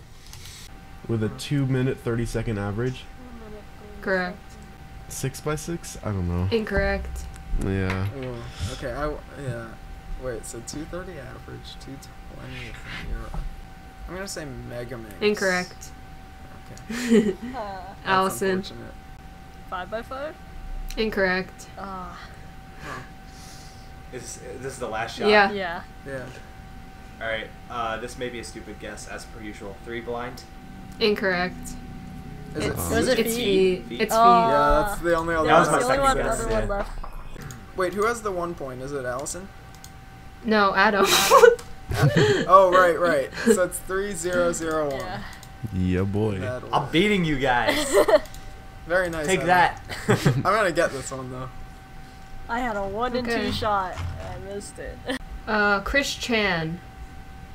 With a 2-minute 30-second average. Correct. 6x6? I don't know. Incorrect. Yeah. Ooh, okay, yeah. Wait, so 230 average, 220 in Europe. I'm gonna say Megaminx. Incorrect. Okay. Uh, That's Allison. unfortunate. 5x5? Incorrect. Ah. Is this the last shot? Yeah. Yeah. Yeah. All right. This may be a stupid guess, as per usual. 3 blind. Incorrect. Is it? Was it It's feet? feet. It's Oh. feet. Yeah, that's the only other That was That's my the one. only second other guess, one yeah. left. Wait, who has the 1 point? Is it Allison? No, Adam. Oh, right. So it's 3-0-0-1. Yeah. Yeah, boy. That'll I'm work. beating you guys. Very nice. Take Adam. that. I'm gonna get this one though. I had a 1 and 2 Okay. shot. I missed it. Chris Chan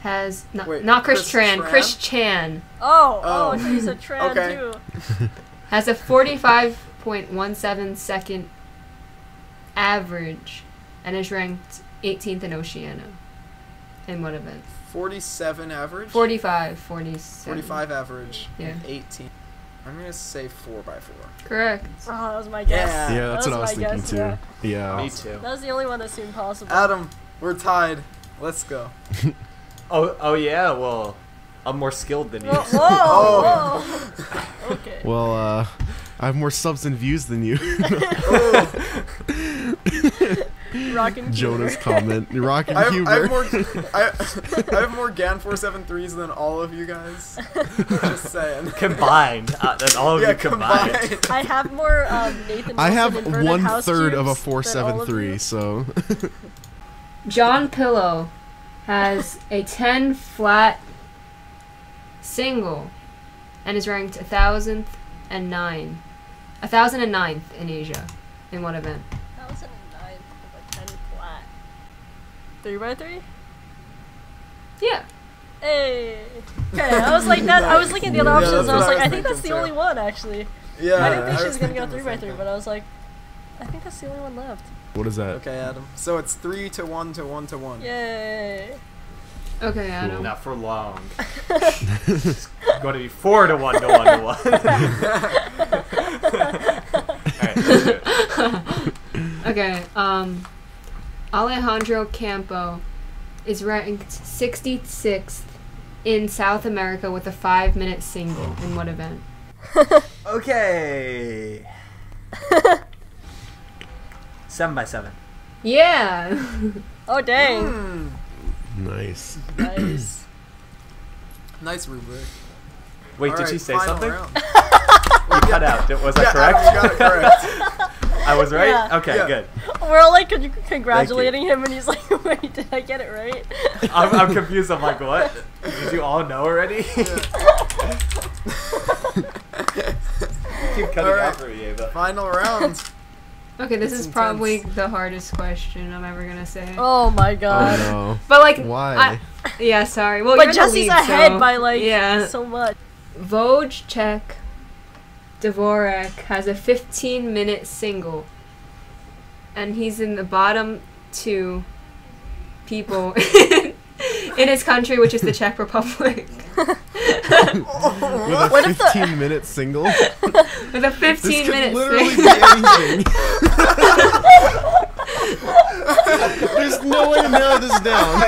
has Wait, not Chris Chris Tran. Tran? Chris Chan Oh. I thought you said Tran Okay. too. has a 45.17 second average, and is ranked 18th in Oceania. In what event? 47 average. 47. 45 average. Yeah. 18. I'm gonna say 4x4. Correct. Oh, that was my guess. Yeah. Yeah, that's That what I was my thinking guess, too. yeah. Yeah. Me too. That was the only one that seemed possible. Adam, we're tied. Let's go. Oh yeah. Well, I'm more skilled than you. Whoa! so- Whoa! Whoa. Okay. Well, I have more subs and views than you. Rockin' Jonah's Cuber. comment. Rockin' I have Huber. more. I have more GAN 473s than all of you guys. Just saying. Combined, than all of Yeah, you combined. combined. I have more Nathan I Wilson have inverted 1/3 of a house cubes than all of 473, you. so. John Pillow has a 10 flat single, and is ranked 1,009th in Asia. In what event? 1009 with a 10 flat. 3x3? Yeah. Hey. Okay, I was like that. I was looking at the other Yeah, options. that's I was what like, I I was think that's the thinking, only too. one actually. Yeah. I didn't think she was was gonna go thinking the same 3x3, thing. but I was like, I think that's the only one left. What is that? Okay, Adam. So it's 3 to 1 to 1 to 1. Yay! Okay, Adam. Not for long. It's going to be 4 to 1 to 1 to 1. Alright, let's do it. Okay, Alejandro Campo is ranked 66th in South America with a 5-minute single. In what event? Okay. 7x7. Yeah. Oh dang! Hmm. Nice. Nice. Nice rubric. Wait, All did right, she say final something? round. You cut out. Was I correct? Adam, you got it correct. I was right? Yeah. Okay, Yeah. good. We're all like congratulating him, and he's like, "Wait, did I get it right?" I'm confused. I'm like, what? Did you all know already? Keep cutting All right. out for me, Ava. Final round. Okay, this It's is probably intense. the hardest question I'm ever gonna say. Oh my Oh god! no. But like, Why? yeah, sorry. Well, But you're in the Jesse's lead, ahead so- by like yeah. so much. Wojciech Dvorak has a 15-minute single, and he's in the bottom 2 people in his country, which is the Czech Republic, With a What if the- 15-minute single? with a This 15-minute could literally single. be anything. There's no way to narrow this down.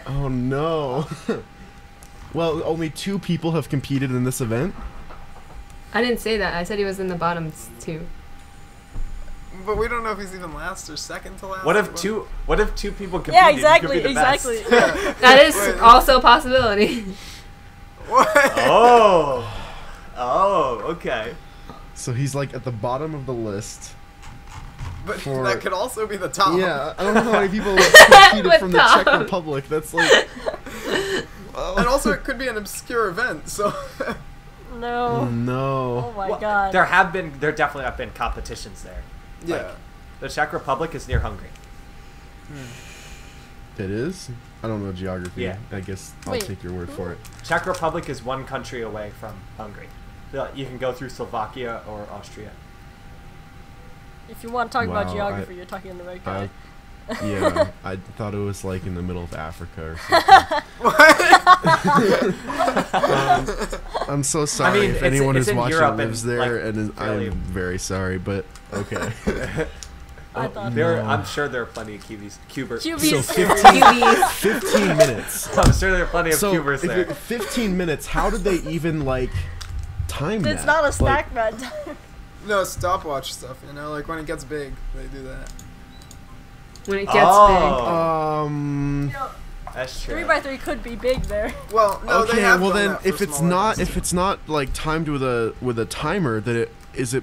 Oh no. Well, only 2 people have competed in this event. I didn't say that. I said he was in the bottom 2. But we don't know if he's even last or second to last. What if two people competed? Yeah, You exactly, could be the best. exactly. That is Wait. also a possibility. What? Oh, okay. So he's like at the bottom of the list. But For- that could also be the top. Yeah, I don't know how many people competed With from the Czech Tom. Republic. That's like. And also, it could be an obscure event. So. Oh No. no. Oh my Well, god. there definitely have been competitions there. Yeah. Like, the Czech Republic is near Hungary. It is? I don't know geography. Yeah. I guess I'll Wait. take your word for it. Czech Republic is one country away from Hungary. You can go through Slovakia or Austria. If you want to talk about Wow, geography, you're talking to the right guy. Yeah, I thought it was like in the middle of Africa or something. I'm so sorry mean, if it's anyone who's in watching Europe lives and, there, like, and fairly- I'm very sorry, but okay. I thought I'm sure there are plenty of cubers. QBs. So 15 minutes. I'm sure there are plenty of So cubers if there. it- 15 minutes. How did they even like time that? It's not a Like, stack man time. No, stopwatch stuff, you know, like when it gets big, they do that. When it gets Oh. That's true. 3x3 could be big there. Well, no, they okay, have well done then that for if it's smaller not ones. like timed with a timer, then it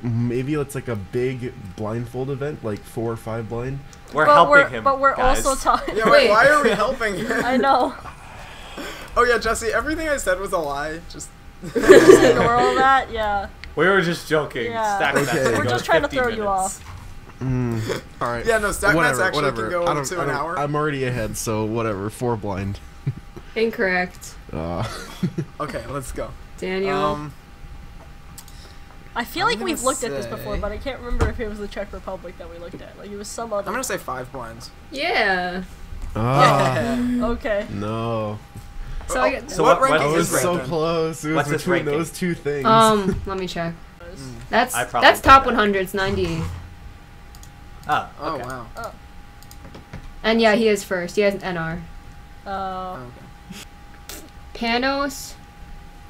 maybe it's like a big blindfold event, like 4 or 5 blind. We're but helping we're, him. But we're guys. also talking. Yeah, wait, why are we helping him? I know. Oh yeah, Jesse, everything I said was a lie. Just Just ignore all that. Yeah. We were just joking. Yeah. Stack Okay. Mats We're goes just trying to 50 throw you minutes. off. All right. Yeah, no, stack mats whatever, actually whatever. can go I up don't, to I an don't- hour. I'm already ahead, so whatever. 4 blind. Incorrect. Okay, let's go. Daniel. I feel I'm like we've gonna looked at this before, say- but I can't remember if it was the Czech Republic that we looked at. Like it was some other. I'm gonna say 5 blinds. Yeah. Ah, Okay. no. So I get. So what what ranking I is was this so ranking? close. It was What's this between ranking? those 2 things. Let me check. Mm. That's I probably top did that. 100. It's 98. Oh, Oh okay. wow. And yeah, he is first. He has an NR. Okay. Panos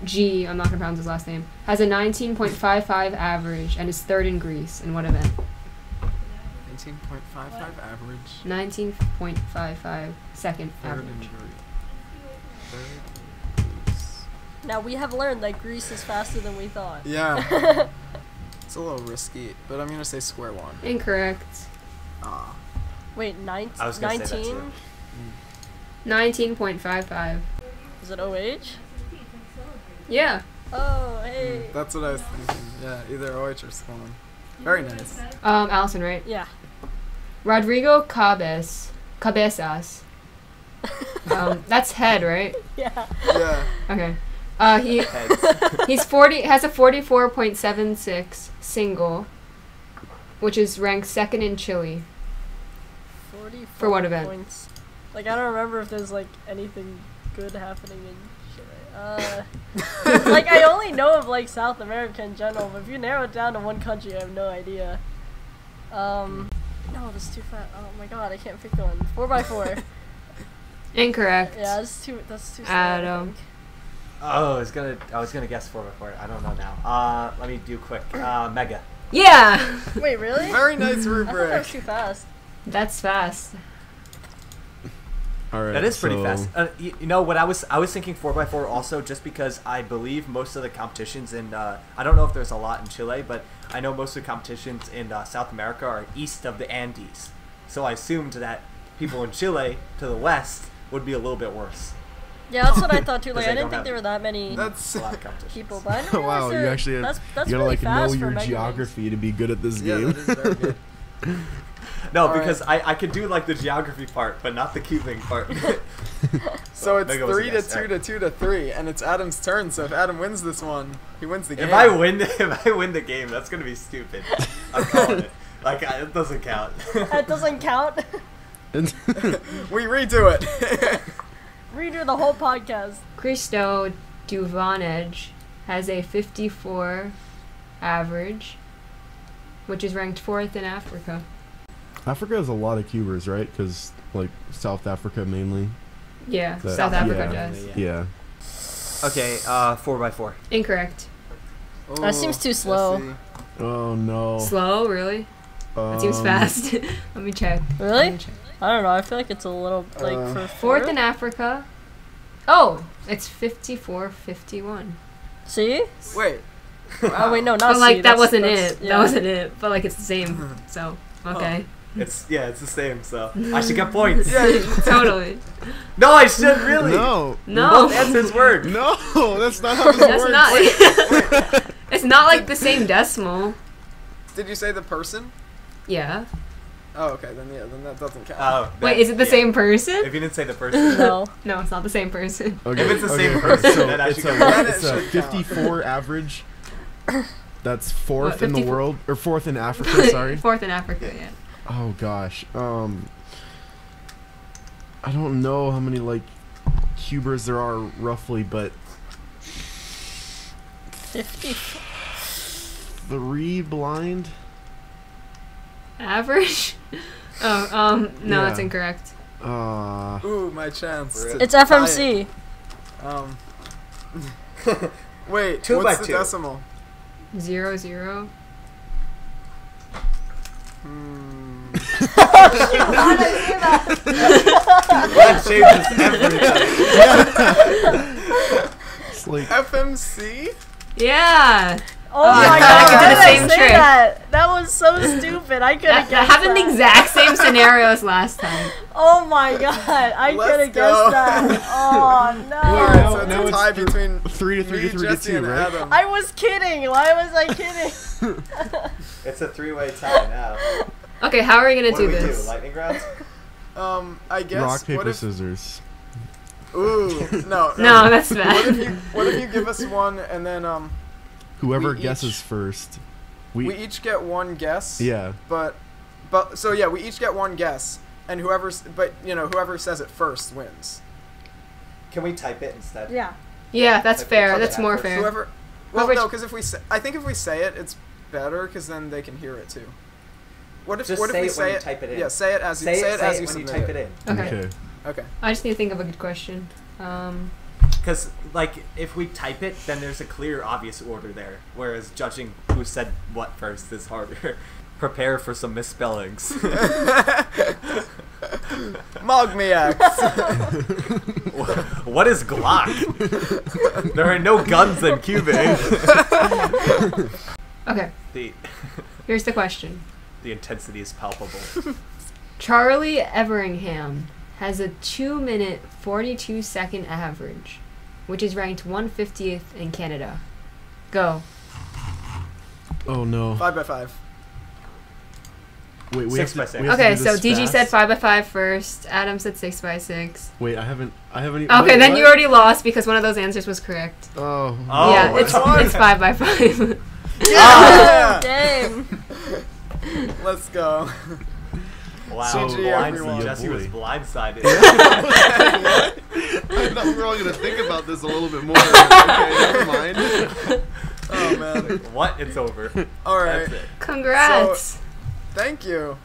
G, I'm not gonna pronounce his last name, has a 19.55 average and is third in Greece. In what event? 19.55 average. 19.55 second Third in average. Greece. Third Greece. Now we have learned that Greece is faster than we thought. Yeah. It's a little risky, but I'm gonna say square one. Incorrect. Ah. Wait, I was gonna say that too. 19.55. Is it OH? Yeah. Oh, hey. That's what I was thinking. Yeah, either OH or Swan. Very nice. Allison, right? Yeah. Rodrigo Cabezas. That's head, right? Yeah. Yeah. Okay. He Heads. he's 40 has a 44.76 single, which is ranked second in Chile. 44 For what event? Points. Like I don't remember if there's like anything good happening in Chile. Like I only know of like South America in general, but if you narrow it down to one country, I have no idea. No, that's too fast. Oh my god, I can't pick one. 4x4. Incorrect. Yeah, that's too slow. Adam. I think. Oh, I was gonna guess 4x4. I don't know now. Let me do quick. Mega. Yeah. Wait, really? Very nice I thought that was rubric. too fast. That's fast. All right. That is pretty so- fast. You know what I was thinking 4x4 also just because I believe most of the competitions in I don't know if there's a lot in Chile, but I know most of the competitions in South America are east of the Andes. So I assumed that people in Chile to the west would be a little bit worse. Yeah, that's what I thought too. Like Because I they didn't don't think have- there were that many That's A lot of competitions. people, but I didn't Wow, realize you that- actually have, that's you gotta really like know fast for your Mega geography to be good at this Yeah, game. that is very good. No, All because I could do like the geography part, but not the cubing part. So it's Mega was a 3 to guess. 2 to 2 to 3, and it's Adam's turn. So if Adam wins this one, he wins the game. If I win the game, that's gonna be stupid. I'm calling it. Like it doesn't count. That doesn't count. we redo it. Redo the whole podcast. Christo Duvanage has a 54 average, which is ranked 4th in Africa. Africa has a lot of cubers, right? Because like South Africa mainly. Yeah, That- South Africa yeah. does. Yeah. Okay, 4x4. Incorrect. That seems too slow. Jesse. Oh no. Slow, really? That seems fast. Let me check. Really? Let me check. I don't know. I feel like it's a little like for 4th in Africa. Oh, it's 54-51. See? Wait. Oh wait, no, not But like C. that That's- wasn't that's- it. yeah. That wasn't it. But like it's the same. So okay. It's the same. So I should get points. Yeah. Totally. No, I should really. No. No. Both answers work. No, that's not how this That's works. not. It's not like the same decimal. Did you say the person? Yeah. Oh, okay. Then yeah. Then that doesn't count. Oh, Wait, is it the same person? If you didn't say the person. No. No, it's not the same person. Okay, If it's the same okay, person, so then I it's should a, go Then it it's a should count. 54 average. That's 4th What, in the 54? world, or 4th in Africa. Sorry. 4th in Africa. Yeah. Oh gosh. I don't know how many like cubers there are roughly, but 50. 3 blind. Average? No, Yeah. that's incorrect. Ooh, my chance. to It's tie FMC. it. Wait, Two what's by the two. decimal? 0, 0. That changes everything. It's like FMC? Yeah. Oh my I god, could do why the did I same say trick. that? That was so stupid. I could have That guessed happened the that. exact same scenarios last time. Oh my god, I Let's could have go. guessed that. Oh no. Alright, so now it's a it's tie between 3 to 3 me, to 3 to Jesse, 2, and right? Adam. I was kidding. Why was I kidding? It's a 3-way tie now. Okay, how are we gonna What do do we this? do? Lightning rounds? I guess. Rock, paper, what if, scissors. Ooh, no. No, that's What bad. if you give us one and then Whoever We guesses each- first. we each get one guess. Yeah. But so yeah, we each get one guess, and whoever says it first wins. Can we type it instead? Yeah. Yeah, that's Okay, fair. okay, That's more first. fair. Whoever. Well, Whoever- no, because I think if we say it, it's better because then they can hear it too. What if Just what if say we it when say you it? type it in. Yeah, say it as you Say say it, it say as it you when you submit type it in. Okay. Okay. I just need to think of a good question. Because, like, if we type it, then there's a clear, obvious order there. Whereas judging who said what first is harder. Prepare for some misspellings. Mogmiacs. What is Glock? There are no guns in cubing. Okay, the here's the question. the intensity is palpable. Charlie Everingham has a 2-minute 42-second average, which is ranked 150th in Canada. Go. Oh no. 5x5. Wait, we 6 have by to, 6. we have to Okay, do so this DG said fast? 5x5 first. Adam said 6x6. Wait, I haven't even. Okay, wait, then you what? already lost because one of those answers was correct. Oh. Oh, Yeah, what? it's 5x5. Yeah! Dang. Let's go. Wow, CG everyone. Jesse was Boy. blindsided. I thought we were all gonna think about this a little bit more. Okay, never mind. Oh man. What? It's over. All right. That's it. Congrats. Thank you.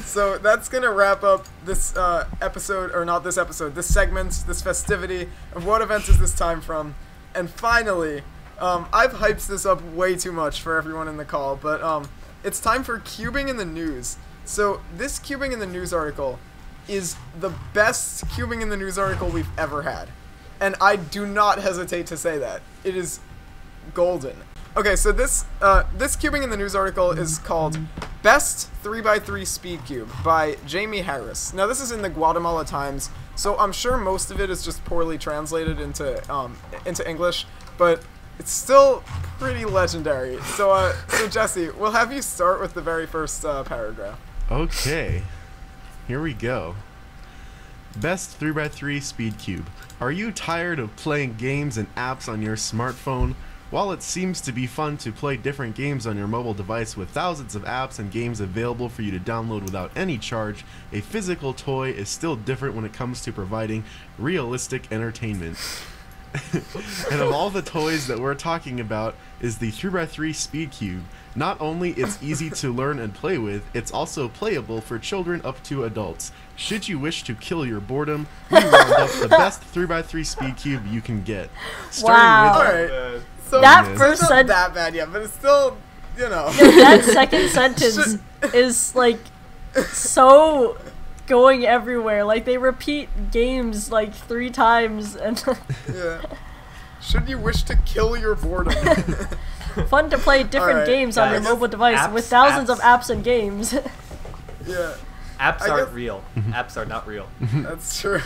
So that's gonna wrap up this episode, or not this episode, this segment, this festivity of What Event Is This Time From? And finally, I've hyped this up way too much for everyone in the call, but it's time for Cubing in the News. So this Cubing in the News article is the best Cubing in the News article we've ever had. And I do not hesitate to say that. It is golden. Okay, so this Cubing in the News article is called Best 3x3 Speed Cube by Jamie Harris. Now this is in the Guatemala Times, so I'm sure most of it is just poorly translated into English, but it's still pretty legendary. So Jesse, we'll have you start with the very first paragraph. Okay. Here we go. Best 3x3 Speed Cube. Are you tired of playing games and apps on your smartphone? While it seems to be fun to play different games on your mobile device with thousands of apps and games available for you to download without any charge, a physical toy is still different when it comes to providing realistic entertainment. And of all the toys that we're talking about is the 3x3 Speed Cube. Not only it's easy to learn and play with, it's also playable for children up to adults. Should you wish to kill your boredom, we round up the best 3x3 Speed Cube you can get. Wow. All Starting right. So That Yes. first it's not sentence. that bad yet, but it's still, That second sentence is like so going everywhere. Like they repeat games like 3 times and Yeah. Should you wish to kill your boredom? fun to play different Alright, games on your guys. mobile device Apps, with thousands of apps. apps and games. Yeah, Apps I aren't guess- real. Apps are not real. that's true.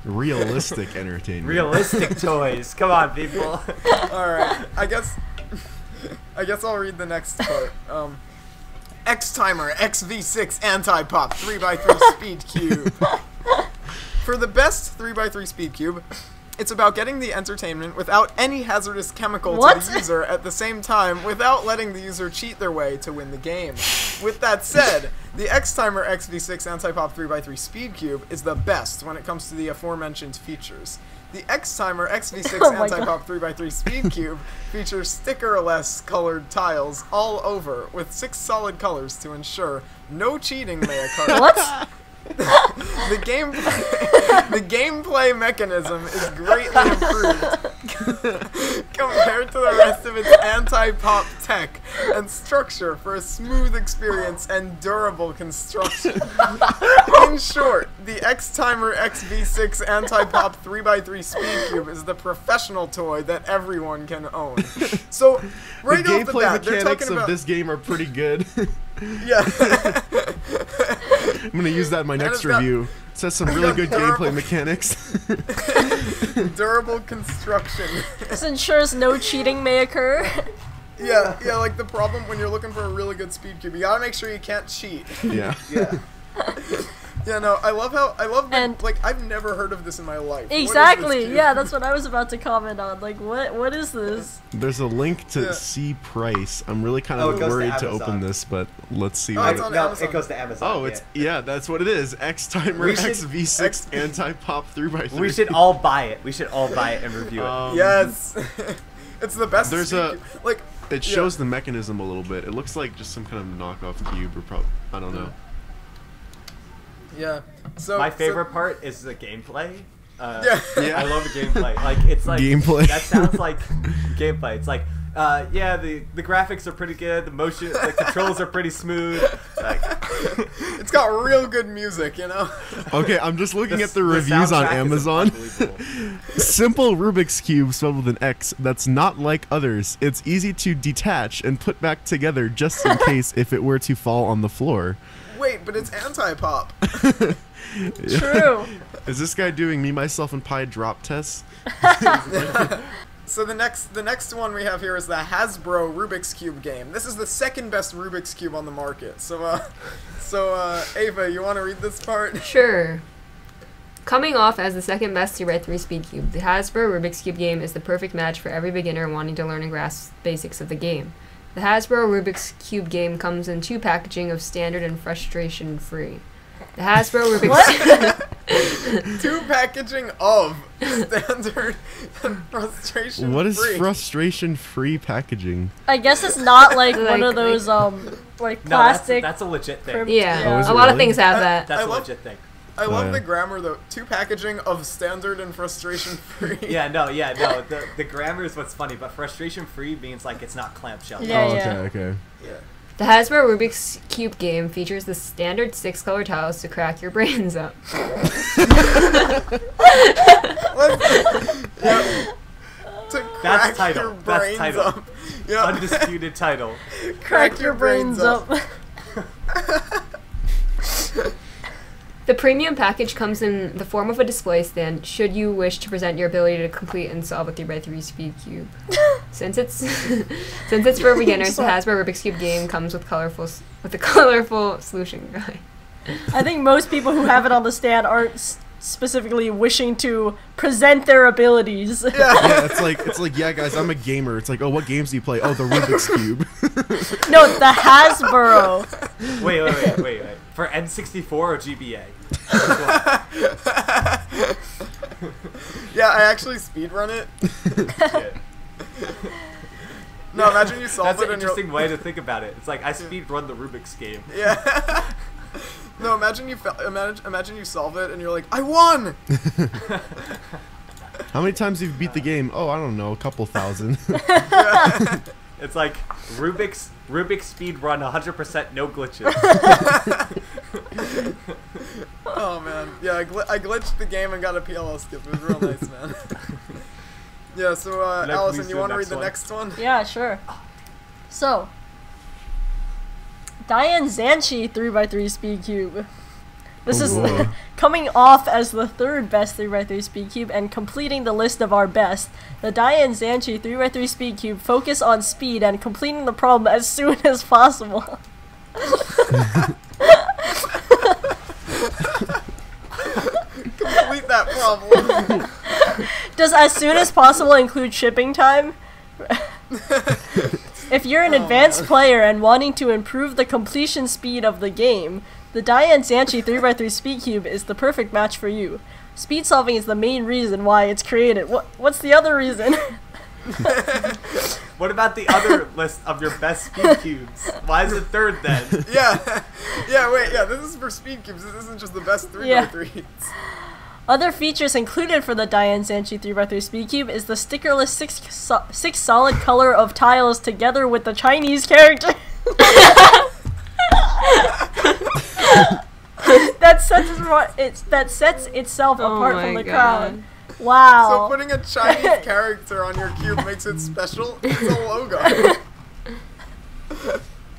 realistic entertainment. Realistic toys. Come on, people. Alright, I guess I'll read the next part. X-Timer XV6 Anti-Pop 3x3 Speed Cube. For the best 3x3 Speed Cube, It's about getting the entertainment without any hazardous chemical What? to the user at the same time without letting the user cheat their way to win the game. With that said, the X-Timer XV6 Anti-Pop 3x3 Speed Cube is the best when it comes to the aforementioned features. The X-Timer XV6 Oh my Anti-Pop 3x3 Speed Cube features sticker-less colored tiles all over with 6 solid colors to ensure no cheating may occur. What? The gameplay mechanism is greatly improved compared to the rest of its anti-pop tech and structure for a smooth experience and durable construction. In short, the X-Timer XV6 anti-pop 3x3 Speed Cube is the professional toy that everyone can own. So, right The off the gameplay bat, they're mechanics talking of about this game are pretty good. yeah. I'm gonna use that in my next it's got- review. It says some really good terrible- gameplay mechanics. Durable construction. This ensures no cheating may occur. Yeah, like the problem when you're looking for a really good speed cube, you gotta make sure you can't cheat. Yeah. Yeah. Yeah, no, I love And- like, I've never heard of this in my life. What is this Exactly. cube? Yeah, that's what I was about to comment on. Like, what is this? There's a link to Yeah. see price. I'm really kind Oh, of it goes to worried to Amazon. open this, but let's see Oh, what it's it... on No, Amazon. it goes to Amazon. Oh, it's that's what it is. X-Timer We should- XV6 anti-pop 3x3. We should all buy it. We should all buy it and review it. Yes. It's the best There's speed a- cube. Like, It shows the mechanism a little bit. It looks like just some kind of knockoff cube or I don't know. yeah. So My favorite part is the gameplay. Yeah. Yeah. I love the gameplay. Like it's like Gameplay. That sounds like gameplay. It's like yeah, the graphics are pretty good. The controls are pretty smooth. Like, It's got real good music, you know. Okay, I'm just looking at the the reviews on soundtrack is Amazon. unbelievable. Simple Rubik's Cube spelled with an X that's not like others. It's easy to detach and put back together just in case if it were to fall on the floor. Wait, but it's anti-pop. True. Is this guy doing me, myself, and Pi drop tests? So the next one we have here is the Hasbro Rubik's Cube game. This is the second best Rubik's Cube on the market. So Ava, you want to read this part? Sure. Coming off as the second best 3x3 Speed Cube, the Hasbro Rubik's Cube game is the perfect match for every beginner wanting to learn and grasp the basics of the game. The Hasbro Rubik's Cube game comes in 2 packaging of standard and frustration-free. The Hasbro Rubik's 2 packaging of standard and frustration. What is free. frustration-free packaging? I guess it's not like one Like- of those like No, that's plastic. a legit thing. prim- Yeah, Oh, is a it lot of really? things have that. That's I a love- legit thing. I love yeah. the grammar though. 2 packaging of standard and frustration free. Yeah, no. The grammar is what's funny, but frustration free means like it's not clamshell. Yeah, oh, yeah. okay. The Hasbro Rubik's Cube game features the standard 6-color tiles to crack your brains up. To That's crack title. your That's brains title. up. Yeah. Undisputed title. Crack your brains up. The premium package comes in the form of a display stand should you wish to present your ability to complete and solve a 3x3 Speed Cube. Since it's for beginners, the Hasbro Rubik's Cube game comes with a colorful solution guide. I think most people who have it on the stand aren't specifically wishing to present their abilities. Yeah, it's like, yeah, guys, I'm a gamer. It's like, oh, what games do you play? Oh, the Rubik's Cube. No, the Hasbro. Wait. For N64 or GBA? Yeah, I actually speedrun it. Yeah. No, imagine you solve That's it an and you're interesting way to think about it. It's like I speedrun the Rubik's game. yeah. No, imagine you solve it and you're like, I won. How many times have you beat the game? Oh, I don't know, a couple thousand. It's like Rubik's speed run 100% no glitches. Oh man, yeah, I glitched the game and got a PLL skip. It was real nice, man. Yeah, so Can I Allison, please you do the want to read next the one? next one? Yeah, sure. So, Diane Zanchi 3x3 Speed Cube. This is Whoa. coming off as the 3rd best 3x3 Speed Cube and completing the list of our best. The Diane Zanchi 3x3 Speed Cube focus on speed and completing the problem as soon as possible. Complete that problem. Does as soon as possible include shipping time? If you're an advanced player and wanting to improve the completion speed of the game, the Diane Zanchi 3x3 Speed Cube is the perfect match for you. Speed solving is the main reason why it's created. What's the other reason? What about the other list of your best speed cubes? Why is it third then? Yeah, wait, this is for speed cubes. This isn't just the best 3x3s. Other features included for the Diane Zanchi 3x3 Speed Cube is the stickerless six solid color of tiles together with the Chinese character. that sets itself apart from the crowd. Wow. So putting a Chinese character on your cube makes it special? It's a logo.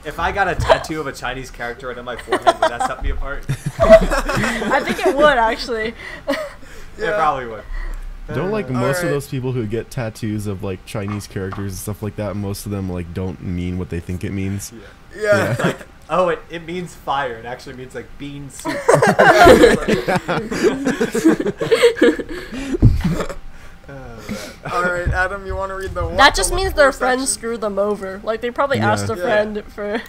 If I got a tattoo of a Chinese character right on my forehead, would that set me apart? I think it would, actually. It probably would. Don't most of those people who get tattoos of like Chinese characters and stuff like that, most of them like don't mean what they think it means. Yeah. Like, oh, it means fire. It actually means like bean soup. Alright, Adam, you want to read the one? That just means their friends screw them over. Like, they probably asked a friend for...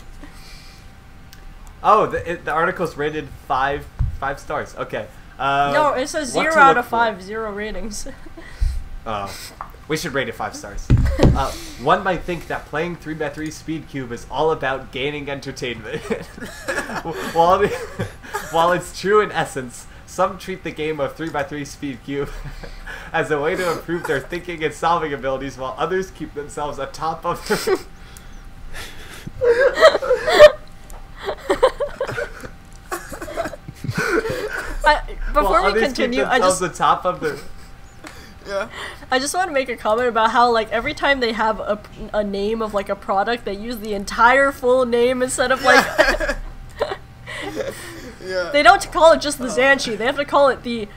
Oh, the article's rated 5 stars. Okay. No, it says 0 out of 5, 0 ratings. Oh. We should rate it 5 stars. One might think that playing 3x3 Speed Cube is all about gaining entertainment. While it's true in essence, some treat the game of 3x3 Speed Cube as a way to improve their thinking and solving abilities, while others keep themselves atop of their... Before we continue, I just want to make a comment about how, like, every time they have a name of like a product, they use the entire full name instead of like they don't call it just the Zanchi, they have to call it the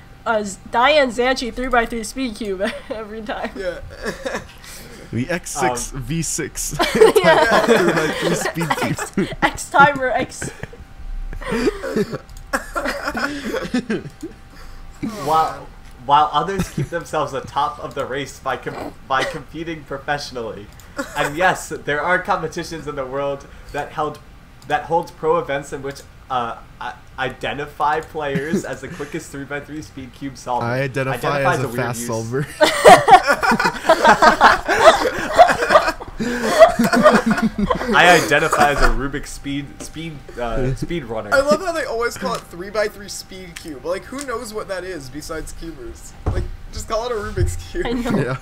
Diane Zanchi 3x3 Speed Cube every time. The X6 V6 3x3 Speed Cube. X timer X. While others keep themselves atop of the race by competing professionally. And yes, there are competitions in the world that holds pro events in which identify players as the quickest 3x3 Speed Cube solver. I identify as a fast solver. I identify as a Rubik's speed runner. I love how they always call it 3x3 Speed Cube. Like, who knows what that is besides cubers? Like, just call it a Rubik's Cube. I know. Yeah.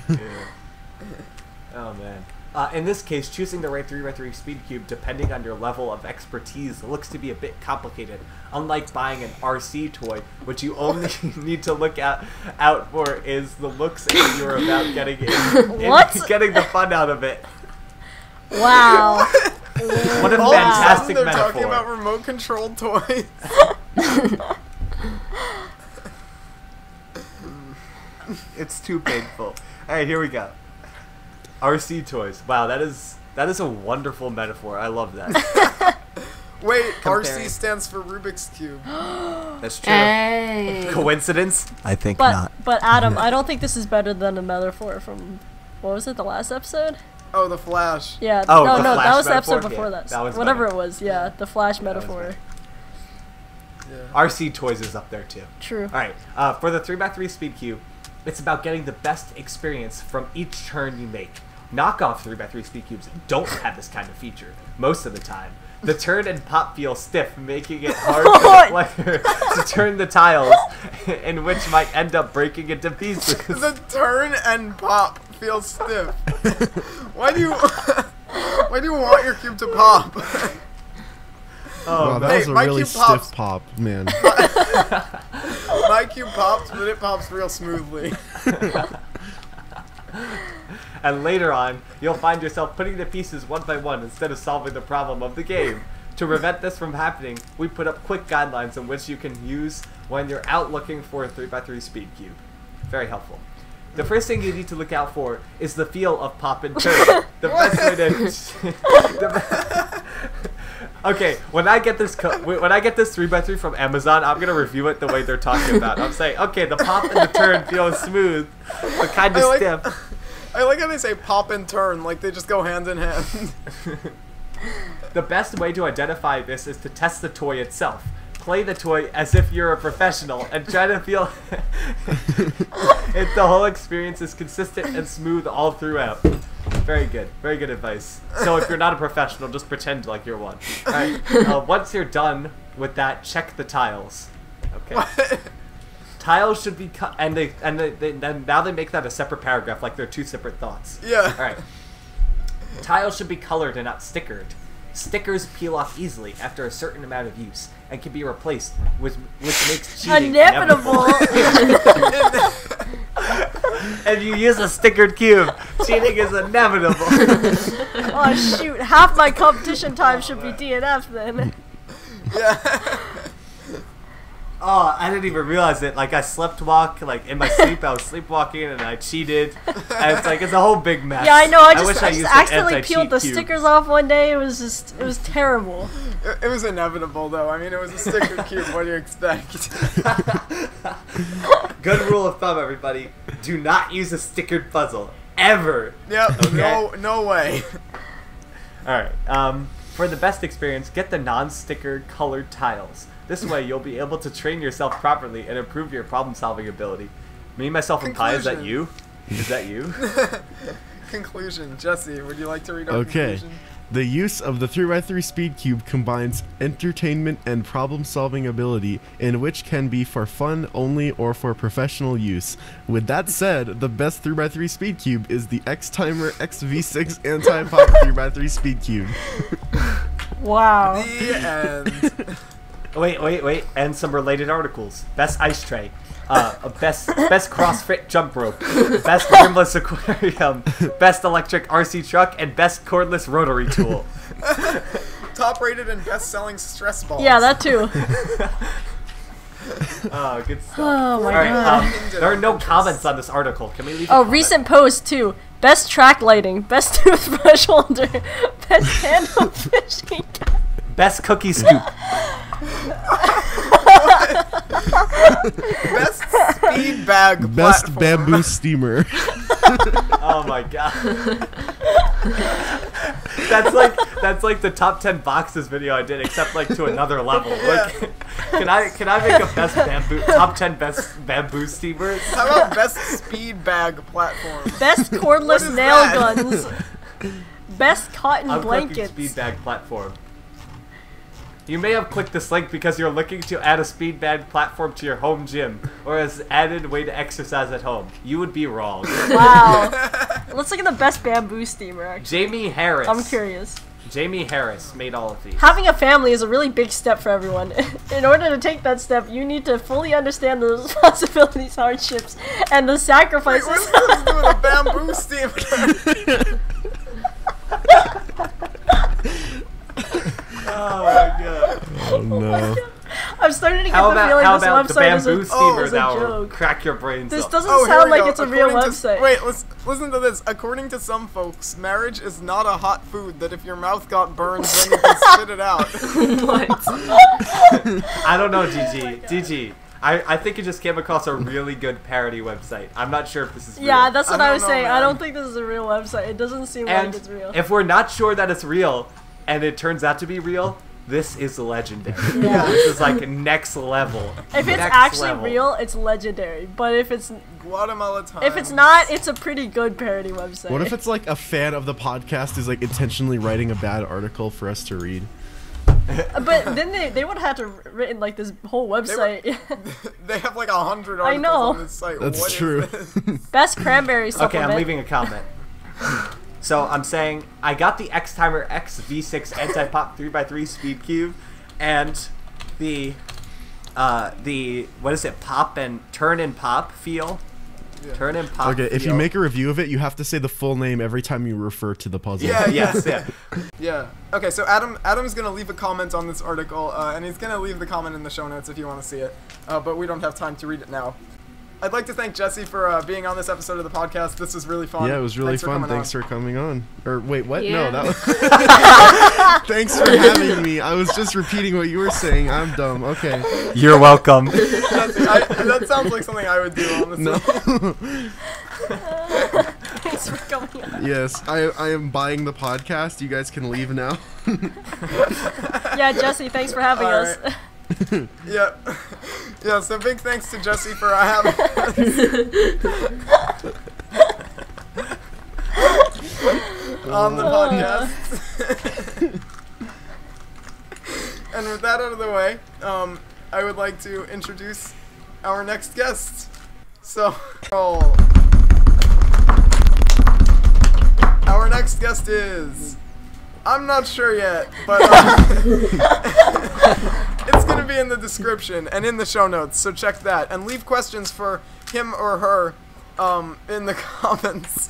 Oh man. In this case, choosing the right 3x3 Speed Cube, depending on your level of expertise, looks to be a bit complicated. Unlike buying an RC toy, which you only need to look out for is the looks and you're about getting getting the fun out of it. Wow. What a fantastic they're metaphor. Talking about remote controlled toys. It's too painful. Alright, here we go. RC toys. Wow, that is a wonderful metaphor. I love that. Wait, RC stands for Rubik's Cube. That's true. Hey. Coincidence? I think not. But Adam, I don't think this is better than a metaphor from, what was it, the last episode? Oh, the Flash. Yeah. Oh, no, the that Flash was the episode metaphor? before Yeah, that was whatever better. it was. Yeah, the Flash metaphor. RC toys is up there too. True. Alright, for the 3x3 Speed Cube, it's about getting the best experience from each turn you make. Knockoff 3x3 Speed Cubes don't have this kind of feature, most of the time. The turn and pop feel stiff, making it hard for the player to turn the tiles, in which might end up breaking into pieces. The turn and pop feels stiff. Why do you want your cube to pop? Wow, that was a my really cube pops. stiff pop, man. My cube pops, but it pops real smoothly. And later on, you'll find yourself putting the pieces one by one instead of solving the problem of the game. To prevent this from happening, we put up quick guidelines in which you can use when you're out looking for a 3x3 Speed Cube. Very helpful. The first thing you need to look out for is the feel of pop and turn. The best way to Okay, when I get this 3x3 from Amazon, I'm gonna review it the way they're talking about. I'm saying, okay, the pop and the turn feel smooth, but kind of stiff. I like how they say pop and turn, like they just go hand in hand. The best way to identify this is to test the toy itself. Play the toy as if you're a professional and try to feel if the whole experience is consistent and smooth all throughout. Very good advice. So if you're not a professional, just pretend like you're one. Alright, once you're done with that, check the tiles. Okay. What? Tiles should be cut, and then now they make that a separate paragraph, like they're two separate thoughts. Yeah. Alright. Tiles should be colored and not stickered. Stickers peel off easily after a certain amount of use and can be replaced, which makes cheating inevitable. If you use a stickered cube, cheating is inevitable. Oh shoot, half my competition time should be DNF then. Yeah. Oh, I didn't even realize it. Like, I sleepwalk, like, in my sleep, I was sleepwalking, and I cheated. And it's like, it's a whole big mess. Yeah, I know, I wish just used accidentally an peeled the anti-cheat cube. stickers off one day. It was terrible. It was inevitable, though. I mean, it was a sticker cube. What do you expect? Good rule of thumb, everybody. Do not use a stickered puzzle. Ever. Yep, Okay. no way. Alright, for the best experience, get the non-stickered colored tiles. This way, you'll be able to train yourself properly and improve your problem-solving ability. Me, myself, and Pie, is that you? Is that you? Conclusion. Jesse, would you like to read our Okay. conclusion? The use of the 3x3 speed cube combines entertainment and problem-solving ability, in which can be for fun only or for professional use. With that said, the best 3x3 speed cube is the X-Timer XV6 Anti-Pop 3x3 speed cube. Wow. The end. Wait, and some related articles. Best ice tray. Best CrossFit jump rope. Best rimless aquarium. Best electric RC truck. And best cordless rotary tool. Top rated and best selling stress balls. Yeah, that too. Oh, good stuff. Oh my Alright, god. there are no comments on this article. Can we leave a Oh, comment? recent post too. Best track lighting. Best toothbrush holder. Best handle fishing. Best cookie scoop. Best speed bag Best platform. bamboo steamer. Oh my god. That's like the top 10 boxes video I did, except like to another level. Like, can I make a top 10 best bamboo steamers? How about best speed bag platform? Best What cordless is nail that? guns. Best cotton I'm clicking blankets. speed bag platform. You may have clicked this link because you're looking to add a speed bag platform to your home gym, or as added way to exercise at home. You would be wrong. Wow. Let's look at the best bamboo steamer, actually. Jamie Harris. I'm curious. Jamie Harris made all of these. Having a family is a really big step for everyone. In order to take that step, you need to fully understand the responsibilities, hardships, and the Wait, sacrifices. what's this doing a bamboo steamer? Oh my god. Oh no. I'm starting to get How the feeling about this the website is bamboo a, steamer is a now? joke. Crack your brains This up. doesn't Oh, here sound we like go. it's a real According website. wait, listen to this. According to some folks, marriage is not a hot food that if your mouth got burned, then you can spit it out. What? I don't know, GG. I think you just came across a really good parody website. I'm not sure if this is real. Yeah, that's what I I don't was know, saying. I man. don't think this is a real website. It doesn't seem And like it's real. if we're not sure that it's real, and it turns out to be real, this is legendary. Yeah. This is like next level. If it's Next actually level. real, it's legendary. But if it's Guatemala Times. not, it's a pretty good parody website. What if it's like a fan of the podcast is like intentionally writing a bad article for us to read? But then they would have to written like this whole website. They have like 100 I articles know. on this site. That's What is true. this? Best cranberry Okay, supplement. I'm leaving a comment. So I'm saying I got the X-Timer X V6 Anti-Pop 3x3 Speed Cube, and the what is it? Pop and turn and pop feel. Yeah. Turn and pop. Okay, if you feel. make a review of it, you have to say the full name every time you refer to the puzzle. Yeah, Yes, yeah. Yeah. Okay, so Adam's gonna leave a comment on this article, and he's gonna leave the comment in the show notes if you want to see it. But we don't have time to read it now. I'd like to thank Jesse for being on this episode of the podcast. This was really fun. Yeah, it was really fun. Thanks for coming on. Or wait, what? Yeah. No, that was. Thanks for having me. I was just repeating what you were saying. I'm dumb. Okay. You're welcome. Jesse, that sounds like something I would do, honestly. No. Thanks for coming on. Yes, I am buying the podcast. You guys can leave now. Yeah, Jesse, thanks for having All us. right. Yeah. Yeah, so big thanks to Jesse for having us on the podcast. And with that out of the way, I would like to introduce our next guest. So, our next guest is... I'm not sure yet, but it's going to be in the description and in the show notes, so check that. And leave questions for him or her in the comments,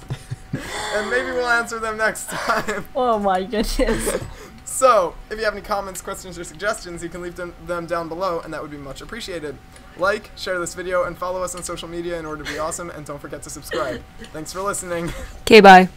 and maybe we'll answer them next time. Oh my goodness. So, if you have any comments, questions, or suggestions, you can leave them down below, and that would be much appreciated. Like, share this video, and follow us on social media in order to be awesome, and don't forget to subscribe. Thanks for listening. Okay, bye.